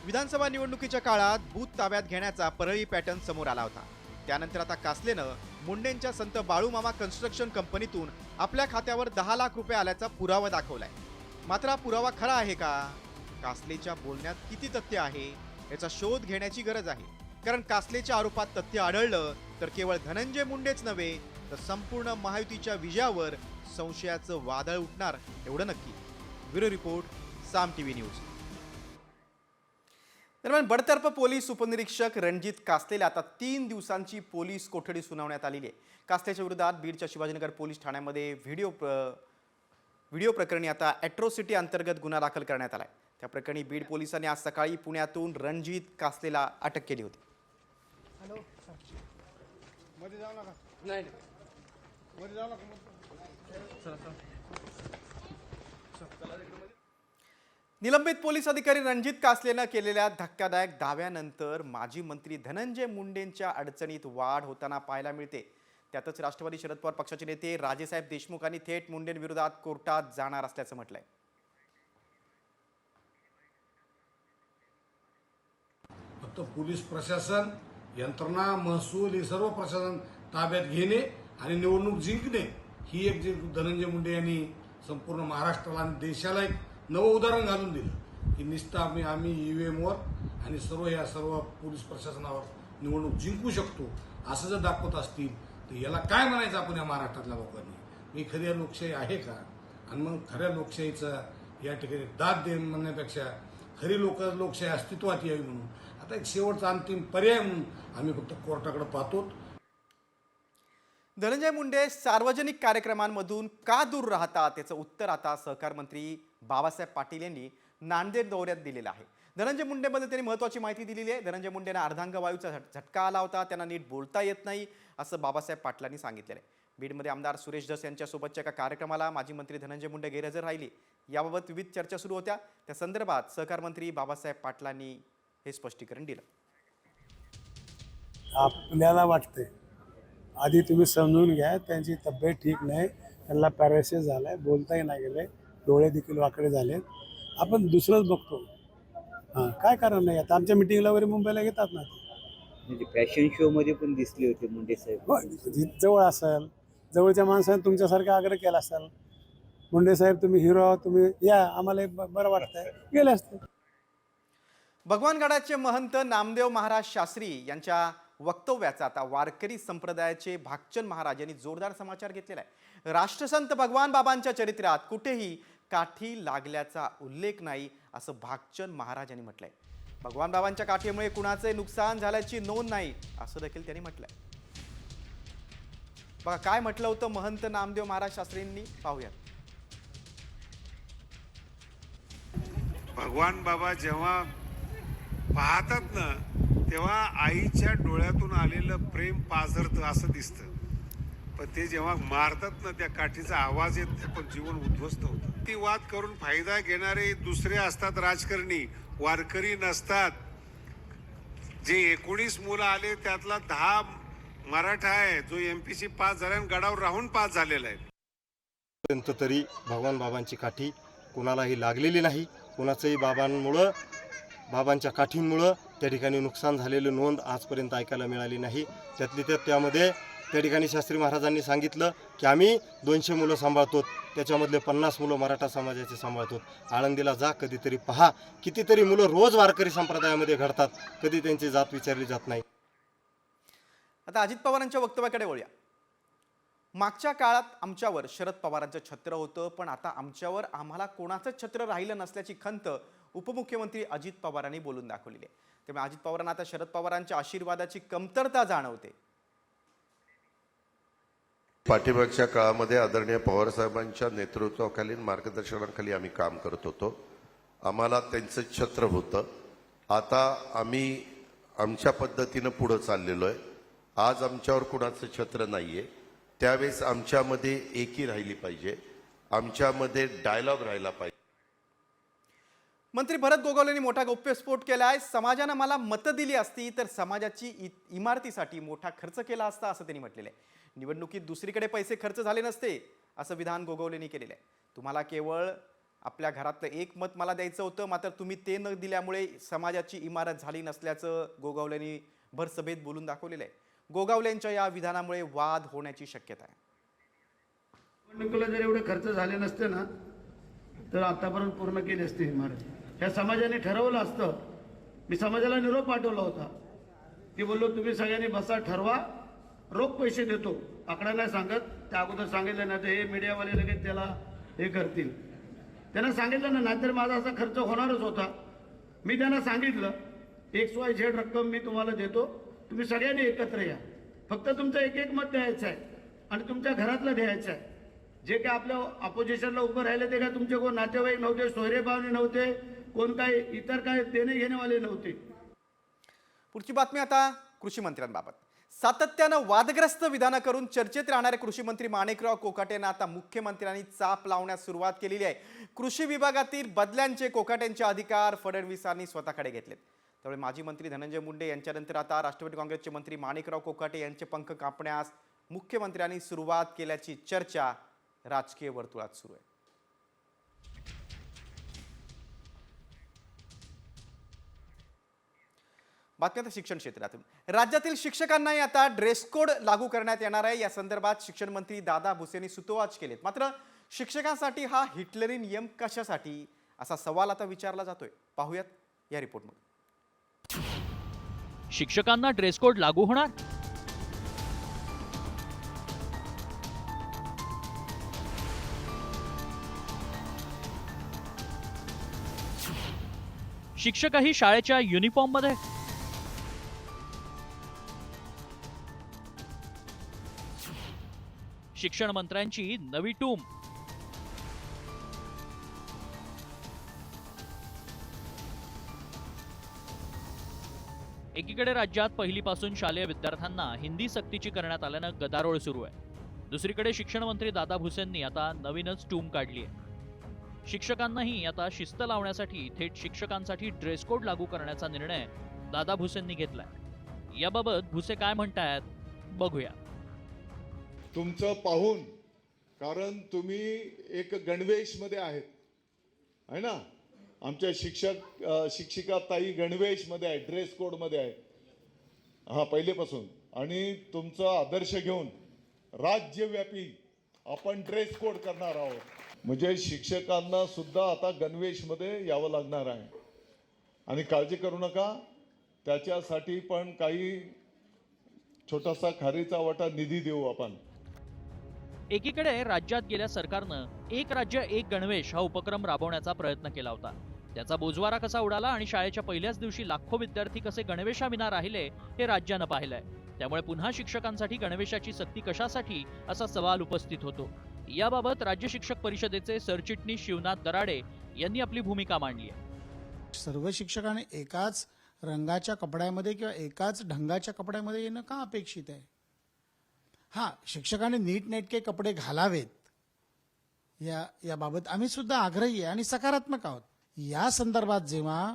विधानसभा निवडणुकीच्या काळात बूथ ताब्यात घेण्याचा परळी पॅटर्न समोर आला होता. त्यानंतर आता कासलेनं मुंडेंच्या संत बाळूमामा कन्स्ट्रक्शन कंपनीतून आपल्या खात्यावर 10 लाख रुपये आल्याचा पुरावा दाखवलाय. मात्र हा पुरावा खरा आहे का? कासलेच्या बोलण्यात किती तथ्य आहे याचा शोध घेण्याची गरज आहे. कारण कासलेच्या आरोपात तथ्य आढळलं तर केवळ धनंजय मुंडेच नव्हे तर संपूर्ण महायुतीच्या विजयावर संशयाचं वादळ उठणार एवढं नक्की. ब्युरो रिपोर्ट, साम TV न्यूज. दरम्यान बडतर्फ पोलीस उपनिरीक्षक रणजित कासलेला आता 3 दिवसांची पोलीस कोठडी सुनावण्यात आलेली आहे. कासलेच्या विरोधात बीडच्या शिवाजीनगर पोलीस ठाण्यामध्ये व्हिडिओ प्रकरणी आता ॲट्रॉसिटी अंतर्गत गुन्हा दाखल करण्यात आला आहे. त्या प्रकरणी बीड पोलिसांनी आज सकाळी पुण्यातून रणजित कासलेला अटक केली होती. निलंबित पोलीस अधिकारी रणजित कासलेनं केलेल्या धक्कादायक दाव्यानंतर माजी मंत्री धनंजय मुंडेंच्या अडचणीत वाढ होताना पाहायला मिळते. त्यातच राष्ट्रवादी शरद पवार पक्षाचे नेते राजेसाहेब देशमुखांनी थेट मुंडेंविरोधात कोर्टात जाणार असल्याचं म्हटलंय. फक्त पोलीस प्रशासन, यंत्रणा, महसूल हे सर्व प्रशासन ताब्यात घेणे आणि निवडणूक जिंकणे ही एक जी धनंजय मुंडे यांनी संपूर्ण महाराष्ट्राला आणि देशाला एक नवं उदाहरण घालून दिलं की निष्ठा आम्ही EVM वर आणि सर्व पोलीस प्रशासनावर निवडणूक जिंकू शकतो असं जर दाखवत असतील तर याला काय म्हणायचं आपण या महाराष्ट्रातल्या लोकांनी? ही खरी लोकशाही आहे का? आणि मग खऱ्या लोकशाहीचा या ठिकाणी दाद दे म्हणण्यापेक्षा खरी लोकशाही अस्तित्वात यावी म्हणून आता एक शेवटचा अंतिम पर्याय म्हणून आम्ही फक्त कोर्टाकडे पाहतो. धनंजय मुंडे सार्वजनिक कार्यक्रमांमधून का दूर राहतात याचं उत्तर आता सहकार मंत्री बाबासाहेब पाटील यांनी नांदेड दौऱ्यात दिलेलं आहे. धनंजय मुंडेबद्दल त्यांनी महत्त्वाची माहिती दिलेली आहे. धनंजय मुंडेंना अर्धांगवायूचा झटका आला होता, त्यांना नीट बोलता येत नाही असं बाबासाहेब पाटलांनी सांगितलेलं आहे. बीडमध्ये आमदार सुरेश धस यांच्यासोबतच्या एका कार्यक्रमाला माजी मंत्री धनंजय मुंडे गैरहजर राहिले. याबाबत विविध चर्चा सुरू होत्या. त्या संदर्भात सहकार मंत्री बाबासाहेब पाटलांनी हे स्पष्टीकरण दिलं. आपल्याला वाटतंय आधी तुम्ही समजून घ्या, त्यांची तब्येत ठीक नाही, त्यांना पॅरालिसिस झालाय, बोलताही नाही गेले, डोळे देखील वाकडे झालेत. आपण दुसरंच बघतो. हां, काय कारण नाही. आता आमच्या मिटिंगला वगैरे मुंबईला घेतात ना, म्हणजे फॅशन शो मध्ये पण दिसले होते मुंडे साहेब. जवळ असेल, जवळच्या माणसाने तुमच्यासारखा आग्रह केला असेल, मुंडे साहेब तुम्ही हिरो आहोत, तुम्ही या, आम्हाला बरं वाटतंय, गेले असते. भगवानगडाचे महंत नामदेव महाराज शास्त्री यांच्या वक्तव्याचा आता वारकरी संप्रदायाचे भागचंद महाराज यांनी जोरदार समाचार घेतलेला आहे. राष्ट्रसंत भगवान बाबांच्या चरित्रात कुठेही काठी लागल्याचा उल्लेख नाही असं भागचंद महाराज यांनी म्हटलंय. भगवान बाबांच्या काठीमुळे कुणाचे नुकसान झाल्याची नोंद नाही असं देखील त्यांनी म्हटलंय. बघा काय म्हटलं होतं महंत नामदेव महाराज शास्त्रींनी, पाहूयात. भगवान बाबा जेव्हा पाहतात ना तेव्हा आईच्या डोळ्यातून आलेलं प्रेम पाझरतं असं दिसतं, पण ते जेव्हा मारतात ना त्या काठीचा आवाज येत नाही, पण जीवन उद्ध्वस्त होतं. ती वाद करून फायदा घेणारे दुसरे असतात राजकारणी, वारकरी नसतात. जे 19 मुलं आले त्यातला 10 मराठा आहे जो MPC पास झाला आणि गडावर राहून पास झालेला आहे. तरी भगवान बाबांची काठी कुणालाही लागलेली नाही. कुणाचंही बाबांच्या काठींमुळं त्या ठिकाणी नुकसान झालेलं नोंद आजपर्यंत ऐकायला मिळाली नाही. त्यामध्ये त्या ठिकाणी शास्त्री महाराजांनी सांगितलं की आम्ही 200 मुलं सांभाळतो, त्याच्यामधले 50 मुलं मराठा समाजाचे सांभाळतो. आळंदीला जा, कधीतरी पहा, कितीतरी मुलं रोज वारकरी संप्रदायामध्ये घडतात, कधी त्यांची जात विचारली जात नाही. आता अजित पवारांच्या वक्तव्याकडे वळूया. मागच्या काळात आमच्यावर शरद पवारांचं छत्र होतं, पण आता आम्हाला कोणाचं छत्र राहिलं नसल्याची खंत उपमुख्यमंत्री अजित पवारांनी बोलून दाखवलेली आहे. त्यामुळे अजित पवारांना आता शरद पवारांच्या आशीर्वादाची कमतरता जाणवते. पाठीमागच्या काळामध्ये आदरणीय पवार साहेबांच्या नेतृत्वाखाली मार्गदर्शनाखाली आम्ही काम करत होतो. आम्हाला त्यांचं छत्र होतं. आता आम्ही आमच्या पद्धतीनं पुढं चाललेलो आहे. आज आमच्यावर कुणाचं छत्र नाहीये. त्यावेळेस आमच्यामध्ये एकी राहिली पाहिजे, आमच्यामध्ये डायलॉग राहिला पाहिजे. मंत्री भरत गोगावलेंनी मोठा गौप्यस्फोट केलाय. समाजानं मला मतं दिली असती तर समाजाची इमारतीसाठी मोठा खर्च केला असता असं त्यांनी म्हटलेलं आहे. निवडणुकीत दुसरीकडे पैसे खर्च झाले नसते असं विधान गोगावलेंनी केलेलं आहे. तुम्हाला केवळ आपल्या घरातलं एक मत मला द्यायचं होतं, मात्र तुम्ही ते न दिल्यामुळे समाजाची इमारत झाली नसल्याचं गोगावलेंनी भर सभेत बोलून दाखवलेलं आहे. गोगावलेंच्या या विधानामुळे वाद होण्याची शक्यता आहे. निवडणुकीला जर एवढे खर्च झाले नसते ना तर आतापर्यंत पूर्ण केली असती इमारत. ह्या समाजाने ठरवलं असतं. मी समाजाला निरोप पाठवला होता की बोललो तुम्ही सगळ्यांनी बसा, ठरवा, रोख पैसे देतो. आकडा नाही सांगत, त्या अगोदर सांगितलं ना तर हे मीडियावाले लगेच त्याला हे करतील. त्यांना सांगितलं ना, नाहीतर माझा असा खर्च होणारच होता. मी त्यांना सांगितलं XYZ रक्कम मी तुम्हाला देतो, तुम्ही सगळ्यांनी एकत्र या. फक्त तुमचं एक एक मत द्यायचं आहे आणि तुमच्या घरातलं द्यायचं आहे. जे काय आपल्या अपोजिशनला उभं राहिले ते काय तुमचे कोण नातेवाईक नव्हते, सोयरे पाहुणे नव्हते, कोण काय इतर काय देणे घेणेवाले नव्हते. पुढची बातमी आता कृषी मंत्र्यांबाबत. सातत्यानं वादग्रस्त विधानं करून चर्चेत राहणारे कृषी मंत्री माणिकराव कोकाटेंना आता मुख्यमंत्र्यांनी चाप लावण्यास सुरुवात केलेली आहे. कृषी विभागातील बदल्यांचे कोकाटेंचे अधिकार फडणवीसांनी स्वतःकडे घेतलेत. त्यामुळे माजी मंत्री धनंजय मुंडे यांच्यानंतर आता राष्ट्रवादी काँग्रेसचे मंत्री माणिकराव कोकाटे यांचे पंख कापण्यास मुख्यमंत्र्यांनी सुरुवात केल्याची चर्चा राजकीय वर्तुळात सुरू आहे. बातमी आता शिक्षण क्षेत्रातून. राज्यातील शिक्षकांनाही आता ड्रेस कोड लागू करण्यात येणार आहे. या संदर्भात शिक्षण मंत्री दादा भुसेंनी सूतोवाच केलेत. मात्र शिक्षकांसाठी हा हिटलरी नियम कशासाठी असा सवाल आता विचारला जातोय. पाहूयात या रिपोर्टमध्ये. शिक्षकांना ड्रेस कोड लागू होणार? शिक्षकही शाळेच्या युनिफॉर्ममध्ये? शिक्षण मंत्र्यांची नवी टूम. एकीकडे राज्यात पहिलीपासून शालेय विद्यार्थ्यांना हिंदी सक्तीची करण्यात आल्यानं गदारोळ सुरू आहे. दुसरीकडे शिक्षण मंत्री दादा भुसेंनी आता नवीनच टूम काढली आहे. शिक्षकांनाही आता शिस्त लावण्यासाठी थेट शिक्षकांसाठी ड्रेस कोड लागू करण्याचा निर्णय दादा भुसेंनी घेतलाय. याबाबत भुसे काय म्हणतायत बघूया. तुमचं पाहून, कारण तुम्ही एक गणवेशमध्ये आहेत आहे ना. आमच्या शिक्षिका ताई गणवेशमध्ये आहे, ड्रेस कोडमध्ये आहे हा पहिलेपासून. आणि तुमचा आदर्श घेऊन राज्यव्यापी आपण ड्रेस कोड करणार आहोत. म्हणजे शिक्षकांना सुद्धा आता गणवेशमध्ये यावं लागणार आहे. आणि काळजी करू नका, त्याच्यासाठी पण काही छोटासा खारीचा वाटा निधी देऊ आपण. एकीकडे राज्यात गेल्या सरकारनं एक राज्य एक गणवेश हा उपक्रम राबवण्याचा प्रयत्न केला होता. त्याचा बोजवारा कसा उडाला आणि शाळेच्या पहिल्याच दिवशी लाखो विद्यार्थी कसे गणवेशाविना राहिले हे राज्यानं पाहिलंय. त्यामुळे पुन्हा शिक्षकांसाठी गणवेशाची सक्ती कशासाठी असा सवाल उपस्थित होतो. याबाबत राज्य शिक्षक परिषदेचे सरचिटणीस शिवनाथ दराडे यांनी आपली भूमिका मांडली आहे. सर्व शिक्षकांनी एकाच रंगाच्या कपड्यामध्ये किंवा एकाच ढंगाच्या कपड्यामध्ये येणं का अपेक्षित आहे? हां, शिक्षकांनी नीटनेटके कपडे घालावेत याबाबत आम्ही सुद्धा आग्रही आहे आणि सकारात्मक आहोत. या संदर्भात जेव्हा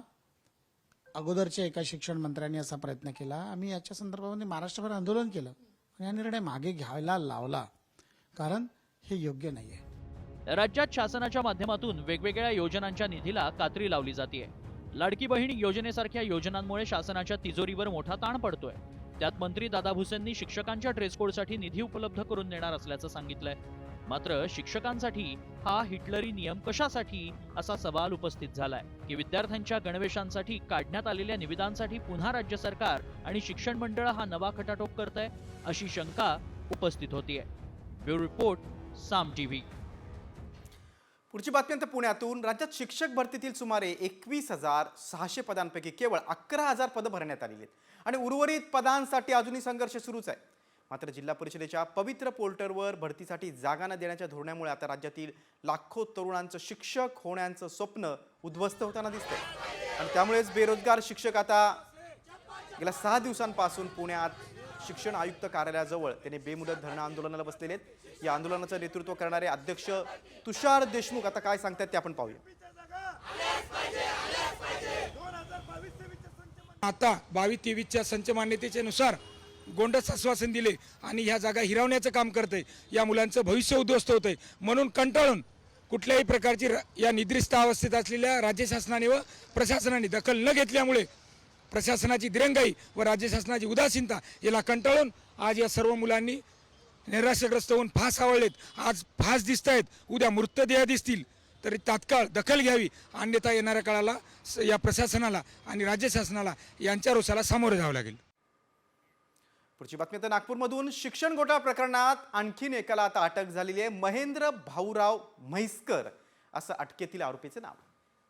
अगोदरच्या एका शिक्षण मंत्र्यांनी असा प्रयत्न केला, आम्ही याच्या संदर्भामध्ये महाराष्ट्रभर आंदोलन केलं आणि हा निर्णय मागे घ्यायला लावला, कारण हे योग्य नाही आहे. राज्यात शासनाच्या माध्यमातून वेगवेगळ्या योजनांच्या निधीला कात्री लावली जाते. लाडकी बहीण योजनेसारख्या योजनांमुळे शासनाच्या तिजोरीवर मोठा ताण पडतोय. त्यात मंत्री दादा भुसेंनी शिक्षकांच्या ड्रेस कोडसाठी निधी उपलब्ध करून देणार असल्याचं सांगितलंय. मात्र शिक्षकांसाठी हा हिटलरी नियम कशासाठी असा सवाल उपस्थित झालाय की विद्यार्थ्यांच्या गणवेशांसाठी काढण्यात आलेल्या निविदांसाठी पुन्हा राज्य सरकार आणि शिक्षण मंडळ हा नवा खटाटोप करतंय अशी शंका उपस्थित होतीये. ब्युरो रिपोर्ट, साम टीव्ही. पुढची बातमी आता पुण्यातून. राज्यात शिक्षक भरतीतील सुमारे 21,600 पदांपैकी केवळ 11,000 पदं भरण्यात आलेली आहेत आणि उर्वरित पदांसाठी अजूनही संघर्ष सुरूच आहे. मात्र जिल्हा परिषदेच्या पवित्र पोर्टलवर भरतीसाठी जागा न देण्याच्या धोरणामुळे आता राज्यातील लाखो तरुणांचं शिक्षक होण्याचं स्वप्न उद्ध्वस्त होताना दिसतंय आणि त्यामुळेच बेरोजगार शिक्षक आता गेल्या 6 दिवसांपासून पुण्यात शिक्षण आयुक्त कार्यालयाजवळ त्यांनी बेमुदत धरणं आंदोलनाला बसलेले आहेत। या आंदोलनाचं नेतृत्व करणारे अध्यक्ष तुषार देशमुख आता काय सांगतात ते आपण पाहूया। आता 22-23च्या संच मान्यतेनुसार गोंडस आश्वासन दिले आणि ह्या जागा हिरावण्याचं काम करते, या मुलांचं भविष्य उद्ध्वस्त होतंय म्हणून कंटाळून कुठल्याही प्रकारची या निद्रिस्त अवस्थेत असलेल्या राज्य शासनाने व प्रशासनाने दखल न घेतल्यामुळे प्रशासनाची दिरंगाई व राज्य शासनाची उदासीनता याला कंटाळून आज या सर्व मुलांनी निराशाग्रस्त होऊन फास आवळलेत। आज फास दिसत आहेत, उद्या मृतदेह दिसतील, तरी तात्काळ दखल घ्यावी, अन्यथा येणाऱ्या काळाला या प्रशासनाला आणि राज्य शासनाला यांच्या रोषाला सामोरे जावं लागेल। पुढची बातमी आता नागपूरमधून शिक्षण घोटाळा प्रकरणात आणखीन एकाला आता अटक झालेली आहे। महेंद्र भाऊराव म्हैसकर असं अटकेतील आरोपीचं नाव।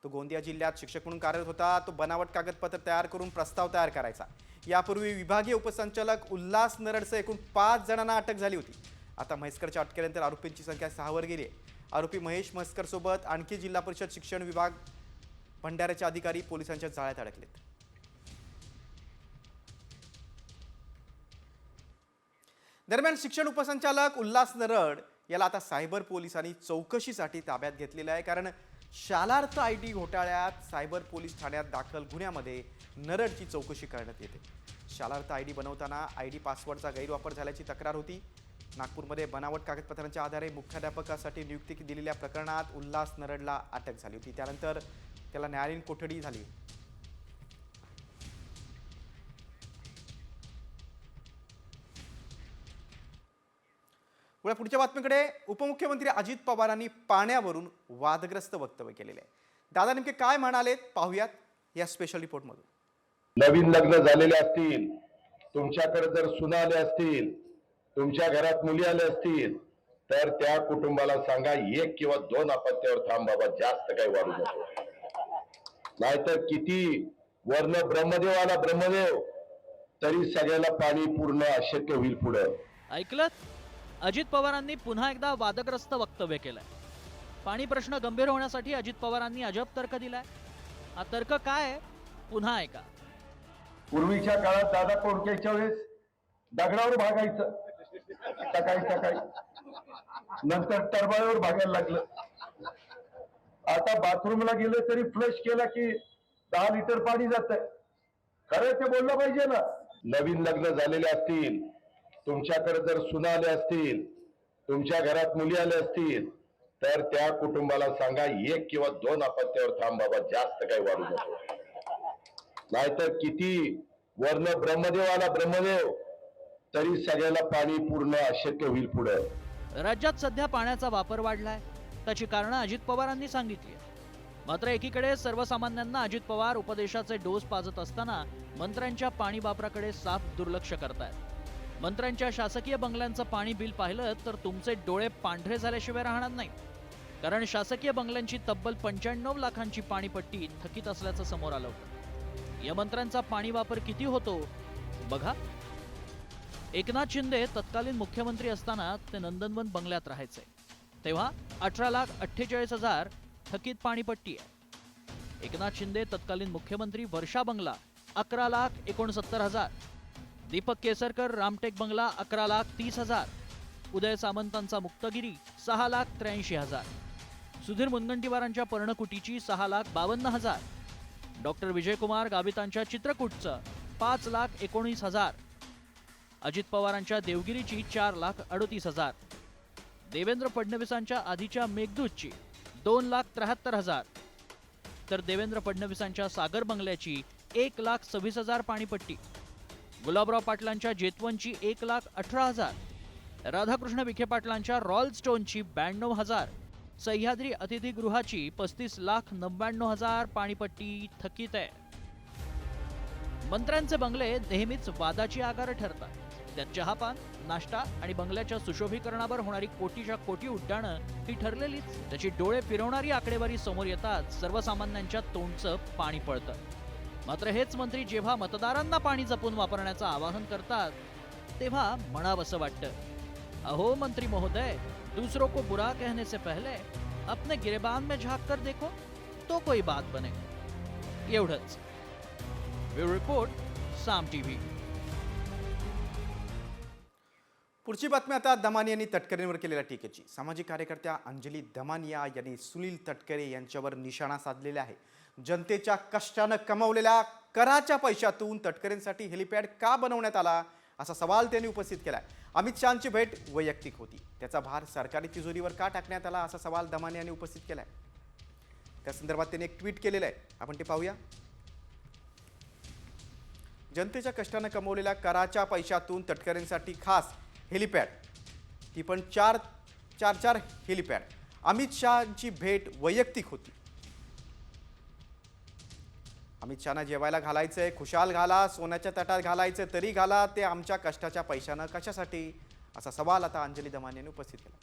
तो गोंदिया जिल्ह्यात शिक्षक म्हणून कार्यरत होता। तो बनावट कागदपत्र तयार करून प्रस्ताव तयार करायचा। यापूर्वी विभागीय उपसंचालक उल्हास नरडसह एकूण 5 जणांना अटक झाली होती। आता म्हैसकरच्या अटकेनंतर आरोपींची संख्या 6 वर गेली आहे। आरोपी महेश म्हैसकर सोबत आणखी जिल्हा परिषद शिक्षण विभाग भंडाऱ्याचे अधिकारी पोलिसांच्या जाळ्यात अडकलेत। दरम्यान शिक्षण उपसंचालक उल्हास नरड याला आता सायबर पोलिसांनी चौकशीसाठी ताब्यात घेतलेलं आहे, कारण शालार्थ ID घोटाळ्यात सायबर पोलीस ठाण्यात दाखल गुन्ह्यामध्ये नरडची चौकशी करण्यात येते। शालार्थ ID बनवताना ID पासवर्डचा गैरवापर झाल्याची तक्रार होती। नागपूरमध्ये बनावट कागदपत्रांच्या आधारे मुख्याध्यापकासाठी नियुक्ती दिलेल्या प्रकरणात उल्हास नरडला अटक झाली होती। त्यानंतर त्याला न्यायालयीन कोठडी झाली। पुढच्या बातमीकडे उपमुख्यमंत्री अजित पवारांनी पाण्यावरून वादग्रस्त वक्तव्य केलेले आहे। दादा नेमके काय म्हणालेत पाहूयात या स्पेशल रिपोर्टमधून। नवीन लग्न झालेले असतील, तुमच्याकडे जर सुना आले असतील, तुमच्या घरात मुली आले असतील, तर त्या कुटुंबाला सांगा 1 किंवा 2 अपत्यावर थांब बाबा, जास्त काही वाढू नको। नाहीतर किती वर्ण ब्रह्मदेव आला ब्रह्मदेव तरी सगळ्याला पाणी पूर्ण अशक्य होईल पुढे। ऐकलं, अजित पवारांनी पुन्हा एकदा वादग्रस्त वक्तव्य केलंय। पाणी प्रश्न गंभीर होण्यासाठी अजित पवारांनी अजब तर्क दिलाय। हा तर्क काय आहे पुन्हा ऐका। पूर्वीच्या काळात दादा कोंडकेच्या वेळेस दगडावर भागायचं सकाळी, नंतर टरबाळीवर भागायला लागलं। आता बाथरूमला गेलं तरी फ्लश केला की 10 लिटर पाणी जातंय। खरं ते बोललं पाहिजे ना। नवीन लग्न झालेले असतील, तुमच्याकडे जर सुना आले असतील, तुमच्या घरात मुली आले असतील, तर त्या कुटुंबाला सांगा 1 किंवा 2 अपत्यावर थांब बाबा, जास्त काही वाढू नको। नाहीतर किती वर्ण ब्रह्मदेव आला ब्रह्मदेव तरी सगळ्याला पाणी पूर्ण अशक्य होईल पुढे। राज्यात सध्या पाण्याचा वापर वाढलाय, त्याची कारणं अजित पवारांनी सांगितली। मात्र एकीकडे सर्वसामान्यांना अजित पवार उपदेशाचे डोस पाजत असताना मंत्र्यांच्या पाणी वापराकडे साफ दुर्लक्ष करतायत। मंत्र्यांच्या शासकीय बंगल्यांचं पाणी बिल पाहिलं तर तुमचे डोळे पांढरे झाल्याशिवाय राहणार नाही, कारण शासकीय बंगल्यांची तब्बल 95 लाखांची पाणीपट्टी थकीत असल्याचं समोर आलं होतं। या मंत्र्यांचा पाणी वापर किती होतो बघा। एकनाथ शिंदे तत्कालीन मुख्यमंत्री असताना ते नंदनवन बंगल्यात राहायचे, तेव्हा 18,48,000 थकीत पाणीपट्टी आहे। एकनाथ शिंदे तत्कालीन मुख्यमंत्री वर्षा बंगला 11,69,000, दीपक केसरकर रामटेक बंगला 11,30,000, उदय सामंतांचा मुक्तगिरी 6,83,000, सुधीर मुनगंटीवारांच्या पर्णकुटीची 6,52,000, डॉक्टर विजयकुमार गावितांच्या चित्रकूटचं 5,19,000, अजित पवारांच्या देवगिरीची 4,38,000, देवेंद्र फडणवीसांच्या आधीच्या मेघदूतची 2,73,000, तर देवेंद्र फडणवीसांच्या सागर बंगल्याची 1,26,000 पाणीपट्टी, गुलाबराव पाटलांच्या जेतवनची 1,18,000, राधाकृष्ण विखे पाटलांच्या रॉयल स्टोनची 92,000, सह्याद्री अतिथीगृहाची 35,99,000 पाणीपट्टी थकीत आहे। मंत्र्यांचे बंगले नेहमीच वादाची आगार ठरतात। त्यात चहापान, नाश्ता आणि बंगल्याच्या सुशोभीकरणावर होणारी कोटीच्या कोटी उड्डाणं ही ठरलेलीच। त्याची डोळे फिरवणारी आकडेवारी समोर येतात, सर्वसामान्यांच्या तोंडचं पाणी पळतं। मात्र हेच मंत्री जेव्हा मतदारांना पाणी जपून वापरण्याचं आवाहन करतात, तेव्हा म्हणावंसं वाटतं, अहो मंत्री महोदय, दूसरों को बुरा कहने से पहले अपने गिरेबान में झांक कर देखो तो कोई बात बने. एवढंच. ब्युरो रिपोर्ट, साम टीव्ही. पुढची बातमी आता दमानिया यांनी तटकरेंवर केलेल्या टीकेची. सामाजिक कार्यकर्त्या अंजली दमानिया यांनी सुनील तटकरे यांच्यावर निशाणा साधलेला आहे. जनतेच्या कष्टानं कमावलेल्या कराच्या पैशातून तटकरेंसाठी हेलिपॅड का बनवण्यात आला असा सवाल त्यांनी उपस्थित केलाय. अमित शहांची भेट वैयक्तिक होती, त्याचा भार सरकारी तिजोरीवर का टाकण्यात आला असा सवाल दमानिया यांनी उपस्थित केलाय. त्या संदर्भात त्यांनी एक ट्विट केलेलं आहे, आपण ते पाहूया. जनतेच्या कष्टानं कमवलेल्या कराच्या पैशातून तटकरेंसाठी खास हेलिपॅड, ती पण चार हेलिपॅड. अमित शहांची भेट वैयक्तिक होती. अमित शहांना जेवायला घालायचंय, खुशाल घाला, सोन्याच्या ताटात घालायचं तरी घाला, ते आमच्या कष्टाच्या पैशानं कशासाठी असा सवाल आता अंजली दमानिया यांनी उपस्थित केला.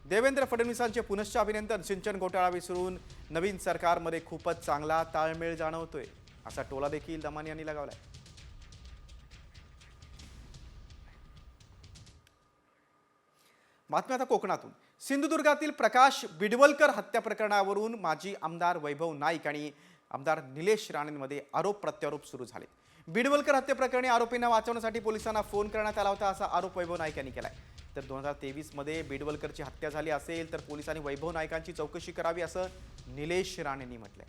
देवेंद्र फडणवीसांचे पुनश्च अभिनंदन. सिंचन घोटाळा विसरून नवीन सरकारमध्ये खूपच चांगला ताळमेळ जाणवतोय असा टोला देखील दमानिया यांनी लगावलाय. बातमी आता कोकणातून. सिंधुदुर्गातील प्रकाश बिडवलकर हत्या प्रकरणावरून माजी आमदार वैभव नाईक आणि आमदार निलेश राणेंमध्ये आरोप प्रत्यारोप सुरू झाले. बिडवलकर हत्येप्रकरणी आरोपींना वाचवण्यासाठी पोलिसांना फोन करण्यात आला होता असा आरोप वैभव नाईक यांनी केलाय. तर 2023 मध्ये बिडवलकरची हत्या झाली असेल तर पोलिसांनी वैभव नाईकांची चौकशी करावी असं निलेश राणेंनी म्हटलंय.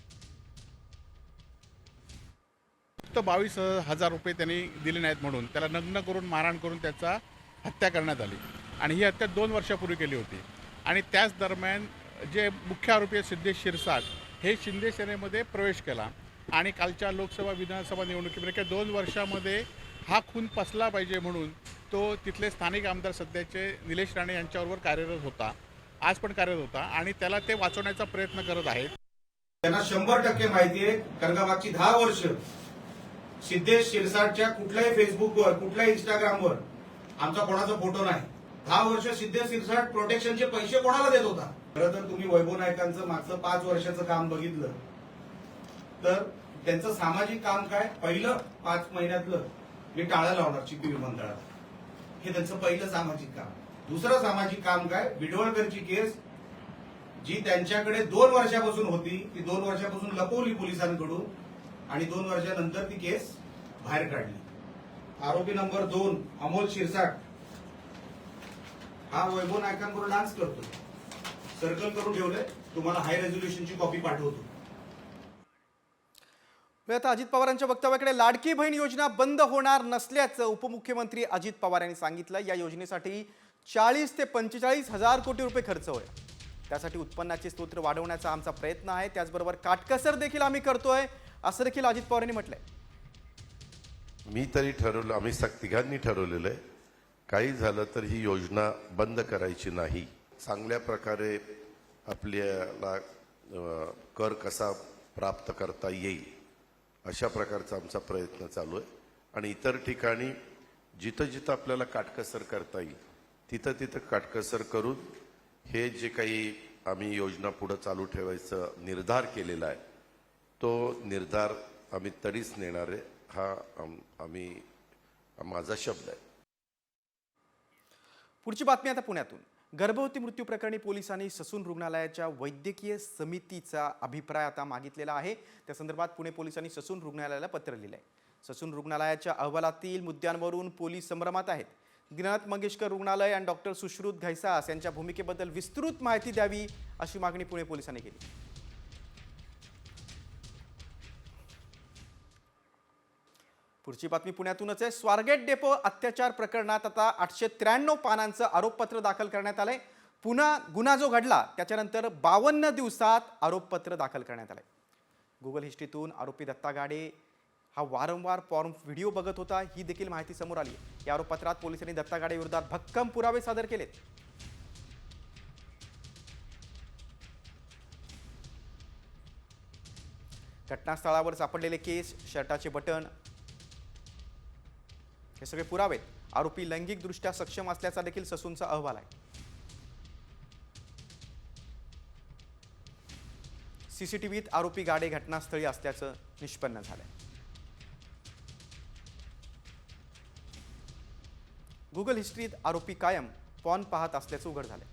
फक्त 22,000 रुपये त्यांनी दिले नाहीत म्हणून त्याला नग्न करून मारहाण करून त्याचा हत्या करण्यात आली आणि ही हत्या 2 वर्षापूर्वी केली होती. आणि त्याच दरम्यान जे मुख्य आरोपी सिद्धेश शिरसाट हे शिंदे सेनेमध्ये प्रवेश केला आणि कालच्या लोकसभा विधानसभा निवडणुकीमध्ये 2 वर्षामध्ये हा खून पसला पाहिजे म्हणून तो तिथले स्थानिक आमदार सध्याचे निलेश राणे यांच्याबरोबर कार्यरत होता, आज पण कार्यरत होता आणि त्याला ते वाचवण्याचा प्रयत्न करत आहेत. त्यांना 100% माहिती आहे, कारण का मागची 10 वर्ष सिद्धेश शिरसाटच्या कुठल्याही फेसबुकवर कुठल्याही इंस्टाग्रामवर आमचा कोणाचा फोटो नाही. 10 वर्ष सिद्धेश शिरसाट प्रोटेक्शनचे पैसे कोणाला देत होता? खरं तर तुम्ही वैभव नाईकांचं मागचं 5 वर्षाचं काम बघितलं तर त्यांचं सामाजिक काम काय, पहिलं 5 महिन्यातलं मी टाळं लावणार चिपी विमानतळात, हे त्यांचं पहिलं सामाजिक काम. दुसरं सामाजिक काम काय, बिडवलकरची केस जी त्यांच्याकडे 2 वर्षापासून होती ती 2 वर्षापासून लपवली पोलिसांकडून आणि 2 वर्षानंतर ती केस बाहेर काढली. आरोपी नंबर 2 अमोल शिरसाट हा वैभव नाईकांबरोबर डान्स करतो, सर्कल करून ठेवलंय, तुम्हाला हाय रेझोल्युशनची कॉपी पाठवतो. आता अजित पवारांच्या वक्तव्याकडे. लाडकी बहीण योजना बंद होणार नसल्याचं उपमुख्यमंत्री अजित पवार यांनी सांगितलं. या योजनेसाठी 40 ते 45 हजार कोटी रुपये खर्च होईल. त्यासाठी उत्पन्नाचे स्त्रोत वाढवण्याचा आमचा प्रयत्न आहे, त्याचबरोबर काटकसर देखील आम्ही करतोय असं देखील अजित पवार यांनी म्हटलंय. मी तरी ठरवलं, आम्ही तिघांनी ठरवलेलं आहे, काही झालं तर ही योजना बंद करायची नाही. चांगल्या प्रकारे आपल्याला कर कसा प्राप्त करता येईल अशा प्रकारचा आमचा प्रयत्न चालू आहे. आणि इतर ठिकाणी जिथं जिथं आपल्याला काटकसर करता येईल तिथं तिथं काटकसर करून हे जे काही आम्ही योजना पुढे चालू ठेवायचा निर्धार केलेला आहे तो निर्धार आम्ही तडीच नेणार आहे, हा माझा शब्द आहे. पुढची बातमी आता पुण्यातून. गर्भवती मृत्यू प्रकरणी पोलिसांनी ससून रुग्णालयाच्या वैद्यकीय समितीचा अभिप्राय आता मागितलेला आहे. त्या संदर्भात पुणे पोलिसांनी ससून रुग्णालयाला पत्र लिहिलंय. ससून रुग्णालयाच्या अहवालातील मुद्द्यांवरून पोलीस संभ्रमात आहेत. दीनानाथ मंगेशकर रुग्णालय आणि डॉक्टर सुश्रुत घैसास यांच्या भूमिकेबद्दल विस्तृत माहिती द्यावी अशी मागणी पुणे पोलिसांनी केली. पुढची बातमी पुण्यातूनच आहे. स्वारगेट डेपो अत्याचार प्रकरणात आता 893 पानांचं आरोपपत्र दाखल करण्यात आलंय. पुन्हा गुन्हा जो घडला त्याच्यानंतर 52 दिवसात आरोपपत्र दाखल करण्यात आलंय. गुगल हिस्ट्रीतून आरोपी दत्ता गाडे हा वारंवार पॉर्न व्हिडिओ बघत होता, ही देखील माहिती समोर आली. या आरोपपत्रात पोलिसांनी दत्ता गाडे विरोधात भक्कम पुरावे सादर केलेत. घटनास्थळावर सापडलेले केस, शर्टाचे बटन हे सगळे पुरावेत. आरोपी लैंगिकदृष्ट्या सक्षम असल्याचा देखील ससूनचा अहवाल आहे. सीसीटीव्हीत आरोपी गाडे घटनास्थळी असल्याचं निष्पन्न झालंय. गुगल हिस्ट्रीत आरोपी कायम पॉर्न पाहत असल्याचं उघड झालं.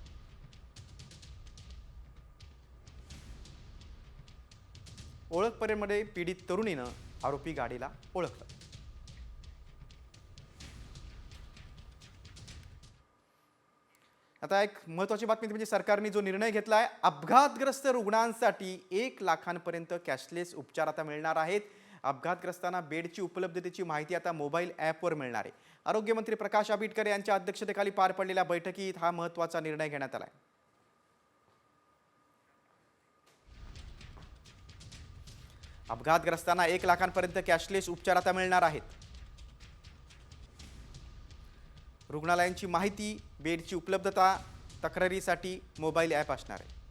ओळख परेडमध्ये पीडित तरुणीनं आरोपी गाडीला ओळखलं. आता एक महत्त्वाची बातमी म्हणजे सरकारने जो निर्णय घेतला आहे, अपघातग्रस्त रुग्णांसाठी 1 लाखांपर्यंत कॅशलेस उपचार आता मिळणार आहेत. अपघातग्रस्तांना बेडची उपलब्धतेची माहिती आता मोबाईल ॲपवर मिळणार आहे. आरोग्यमंत्री प्रकाश आंबेडकर यांच्या अध्यक्षतेखाली पार पडलेल्या बैठकीत हा महत्त्वाचा निर्णय घेण्यात आला आहे. अपघातग्रस्तांना 1 लाखांपर्यंत कॅशलेस उपचार आता मिळणार आहेत. रुग्णालयांची माहिती, बेडची उपलब्धता, तक्रारीसाठी मोबाईल ॲप असणार आहे.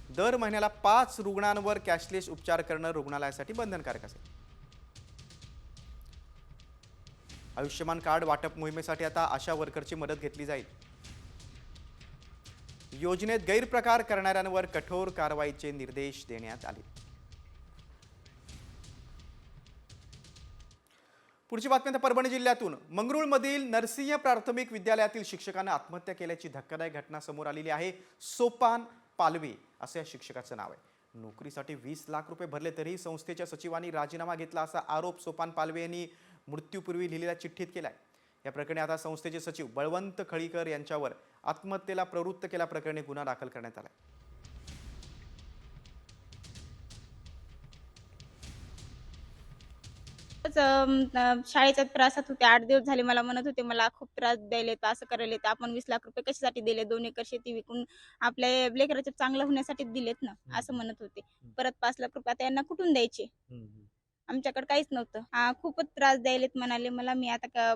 दर महिन्याला 5 रुग्णांवर कॅशलेस उपचार करणं रुग्णालयासाठी बंधनकारक असेल. आयुष्यमान कार्ड वाटप मोहिमेसाठी आता आशा वर्करची मदत घेतली जाईल. योजनेत गैरप्रकार करणाऱ्यांवर कठोर कारवाईचे निर्देश देण्यात आले. पुढची बातमी आता परभणी जिल्ह्यातून. मंगरुळमधील नरसिंह प्राथमिक विद्यालयातील शिक्षकानं आत्महत्या केल्याची धक्कादायक घटना समोर आलेली आहे. सोपान पालवे असं या शिक्षकाचं नाव आहे. नोकरीसाठी 20 लाख रुपये भरले तरीही संस्थेच्या सचिवांनी राजीनामा घेतला असा आरोप सोपान पालवे यांनी मृत्यूपूर्वी लिहिलेल्या चिठ्ठीत केलाय. या प्रकरणी आता संस्थेचे सचिव बळवंत खळीकर यांच्यावर आत्महत्येला प्रवृत्त केल्याप्रकरणी गुन्हा दाखल करण्यात आला. शाळेच्या त्रासात होते. 8 दिवस झाले मला म्हणत होते मला खूप त्रास द्यायले, असं करायला तर आपण 20 लाख रुपये कशासाठी दिले, 2 एकर शेती विकून आपल्या लेकराचं चांगलं होण्यासाठी दिलेत ना, असं म्हणत होते. परत 5 लाख रुपये आता यांना कुठून द्यायचे, आमच्याकडे काहीच नव्हतं. खूपच त्रास द्यायलेत म्हणाले मला. मी आता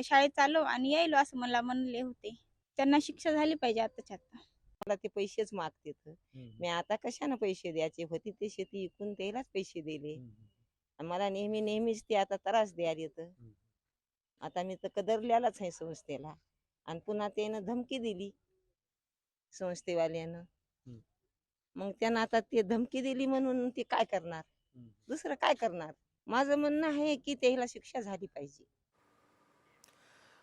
शाळेत चाललो आणि यायलो असं मला म्हणले होते. त्यांना शिक्षा झाली पाहिजे आताच्या आता. मला ते पैसेच मागतात. मी आता कशाने पैसे द्यायचे, होती ते शेती विकून त्यालाच पैसे दिले. मला नेहमीच ते आता त्रास द्यायला येतं. आता मी तर कदरल्यालाच आहे संस्थेला. आणि पुन्हा त्यानं धमकी दिली संस्थेवाल्यानं. मग त्यानं आता ते धमकी दिली म्हणून ते काय करणार, दुसरं काय करणार. माझं म्हणणं आहे की त्याला शिक्षा झाली पाहिजे.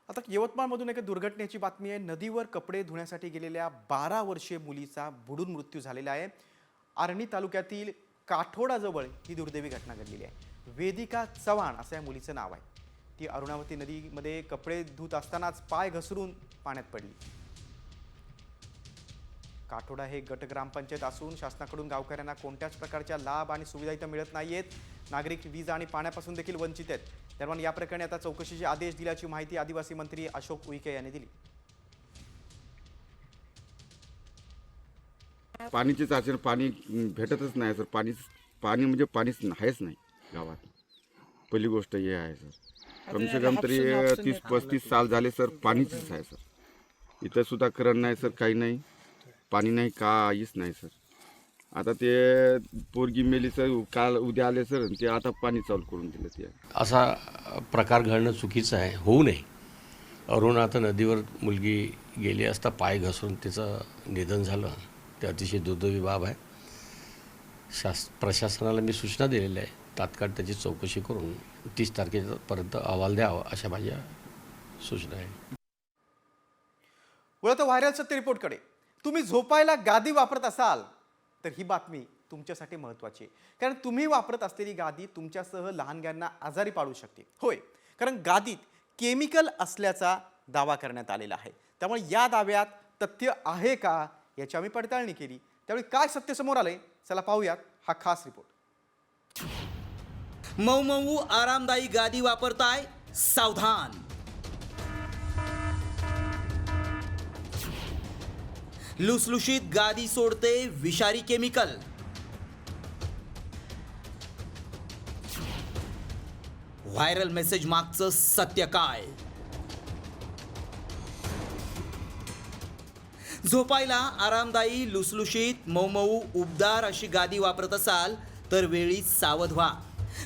आता यवतमाळमधून एका दुर्घटनेची बातमी आहे. नदीवर कपडे धुण्यासाठी गेलेल्या 12 वर्षीय मुलीचा बुडून मृत्यू झालेला आहे. आर्णी तालुक्यातील काठोडाजवळ ही दुर्दैवी घटना घडलेली आहे. वेदिका चव्हाण असं या मुलीचं नाव आहे. ती अरुणावती नदीमध्ये कपडे धुत असतानाच पाय घसरून पाण्यात पडली. काठोडा हे गट ग्रामपंचायत असून शासनाकडून गावकऱ्यांना कोणत्याच प्रकारच्या लाभ आणि सुविधा इथं मिळत नाहीयेत. नागरिक वीज आणि पाण्यापासून देखील वंचित आहेत. दरम्यान या प्रकरणी आता चौकशीचे आदेश दिल्याची माहिती आदिवासी मंत्री अशोक उईके यांनी दिली. पाणीची चाचणी, पाणी भेटतच नाही सर. पाणी म्हणजे पाणीच आहेच नाही गावात. पहिली गोष्ट हे आहे सर. कमसे कम तरी 30-35 साल झाले सर पाणीच आहे सर. इथं सुद्धा करण नाही सर, काही नाही, पाणी नाही, काहीच नाही सर. आता ते पोरगी मेली सर, काल उद्या आले सर, ते आता पाणी चालू करून दिलं. ते असा प्रकार घडणं चुकीचं आहे, होऊ नये. अरुणात नदीवर मुलगी गेली असता पाय घसरून तिचं निधन झालं. ते अतिशय दुर्दैवी बाब आहे. प्रशासनाला मी सूचना दिलेल्या आहे, तात्काळ त्याची चौकशी करून 30 तारखेपर्यंत अहवाल द्यावा अशा माझ्या सूचना आहे. वळतं व्हायरल सत्य रिपोर्टकडे. तुम्ही झोपायला गादी वापरत असाल तर ही बातमी तुमच्यासाठी महत्त्वाची आहे. कारण तुम्ही वापरत असलेली गादी तुमच्यासह लहानग्यांना आजारी पाडू शकते. होय, कारण गादीत केमिकल असल्याचा दावा करण्यात आलेला आहे. त्यामुळे या दाव्यात तथ्य आहे का याची आम्ही पडताळणी केली. त्यावेळी काय सत्य समोर आलंय, चला पाहूयात हा खास रिपोर्ट. मऊ मऊ आरामदायी गादी वापरताय, सावधान. लुसलुशीत गादी सोडते विषारी केमिकल. व्हायरल मेसेज मागचं सत्य काय? झोपायला आरामदायी, लुसलुशीत, मऊ उबदार अशी गादी वापरत असाल तर वेळीच सावध व्हा.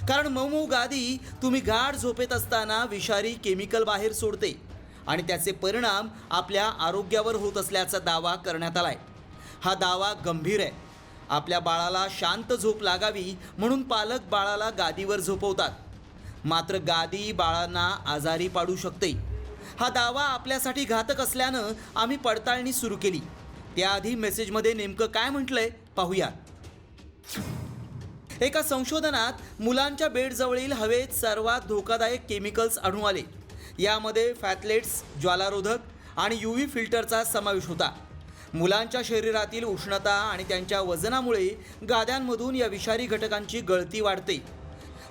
कारण मऊ गादी तुम्ही गाढ झोपेत असताना विषारी केमिकल बाहेर सोडते आणि त्याचे परिणाम आपल्या आरोग्यावर होत असल्याचा दावा करण्यात आलाय. हा दावा गंभीर आहे. आपल्या बाळाला शांत झोप लागावी म्हणून पालक बाळाला गादीवर झोपवतात. मात्र गादी बाळांना आजारी पाडू शकते. हा दावा आपल्यासाठी घातक असल्यानं आम्ही पडताळणी सुरू केली. त्याआधी मेसेजमध्ये नेमकं काय म्हटलंय पाहूया. एका संशोधनात मुलांच्या बेडजवळील हवेत सर्वात धोकादायक केमिकल्स आढळून आले. यामध्ये फॅथलेट्स, ज्वालारोधक आणि UV फिल्टरचा समावेश होता. मुलांच्या शरीरातील उष्णता आणि त्यांच्या वजनामुळे गाद्यांमधून या विषारी घटकांची गळती वाढते.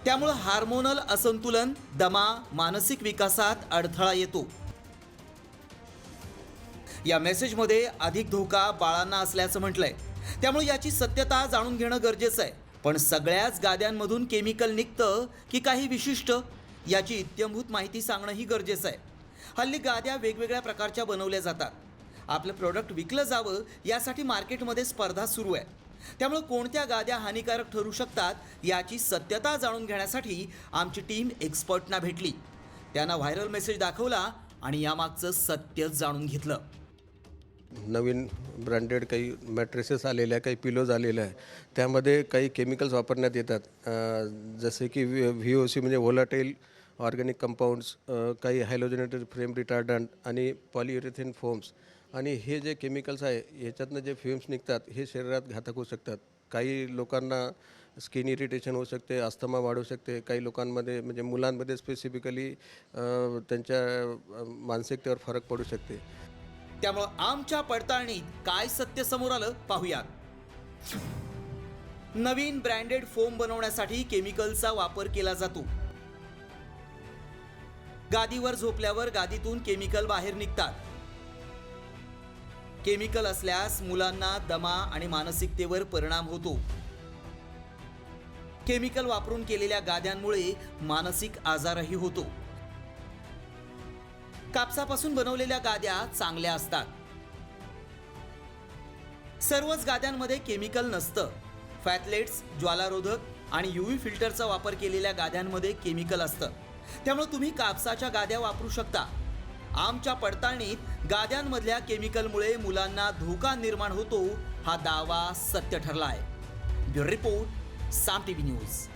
त्यामुळे हार्मोनल असंतुलन, दमा, मानसिक विकासात अडथळा येतो. या मेसेजमध्ये अधिक धोका बाळांना असल्याचं म्हटलंय. त्यामुळे याची सत्यता जाणून घेणं गरजेचं आहे. पण सगळ्याच गाद्यांमधून केमिकल निघतं की काही विशिष्ट, याची इत्यंभूत माहिती सांगणंही गरजेचं आहे. हल्ली गाद्या वेगवेगळ्या प्रकारच्या बनवल्या जातात. आपलं प्रोडक्ट विकलं जावं यासाठी मार्केटमध्ये स्पर्धा सुरू आहे. त्यामुळे कोणत्या गाद्या हानिकारक ठरू शकतात याची सत्यता जाणून घेण्यासाठी आमची टीम एक्सपर्टना भेटली. त्यांना व्हायरल मेसेज दाखवला आणि यामागचं सत्य जाणून घेतलं. नवीन ब्रँडेड काही मॅट्रेसेस आलेले आहे, काही पिलोज आलेले आहे. त्यामध्ये काही केमिकल्स वापरण्यात येतात, जसे की VOC म्हणजे व्होलाटाईल ऑर्गॅनिक कंपाऊंड्स, काही हॅलोजनेटेड फ्लेम रिटार्डंट आणि पॉलियुरेथिन फोम्स. आणि हे जे केमिकल्स आहे ह्याच्यातनं जे फ्युम्स निघतात हे शरीरात घातक होऊ शकतात. काही लोकांना स्किन इरिटेशन होऊ शकते, अस्थमा वाढू शकते. काही लोकांमध्ये म्हणजे मुलांमध्ये स्पेसिफिकली त्यांच्या मानसिकतेवर फरक पडू शकते. त्यामुळं आमच्या पडताळणीत काय सत्य समोर आलं पाहूयात. नवीन ब्रँडेड फोम बनवण्यासाठी केमिकलचा वापर केला जातो. गादीवर झोपल्यावर गादीतून केमिकल बाहेर निघतात. केमिकल असल्यास मुलांना दमा आणि मानसिकतेवर परिणाम होतो. केमिकल वापरून केलेल्या गाद्यांमुळे मानसिक आजारही होतो. कापसापासून बनवलेल्या गाद्या चांगल्या असतात. सर्वच गाद्यांमध्ये केमिकल नसतं. फॅथलेट्स, ज्वालारोधक आणि UV फिल्टरचा वापर केलेल्या गाद्यांमध्ये केमिकल असतं. त्यामुळे तुम्ही कापसाच्या गाद्या वापरू शकता. आमच्या पडताळणीत गाद्यांमधल्या केमिकलमुळे मुलांना धोका निर्माण होतो हा दावा सत्य ठरलाय. ब्युरो रिपोर्ट, साम TV न्यूज.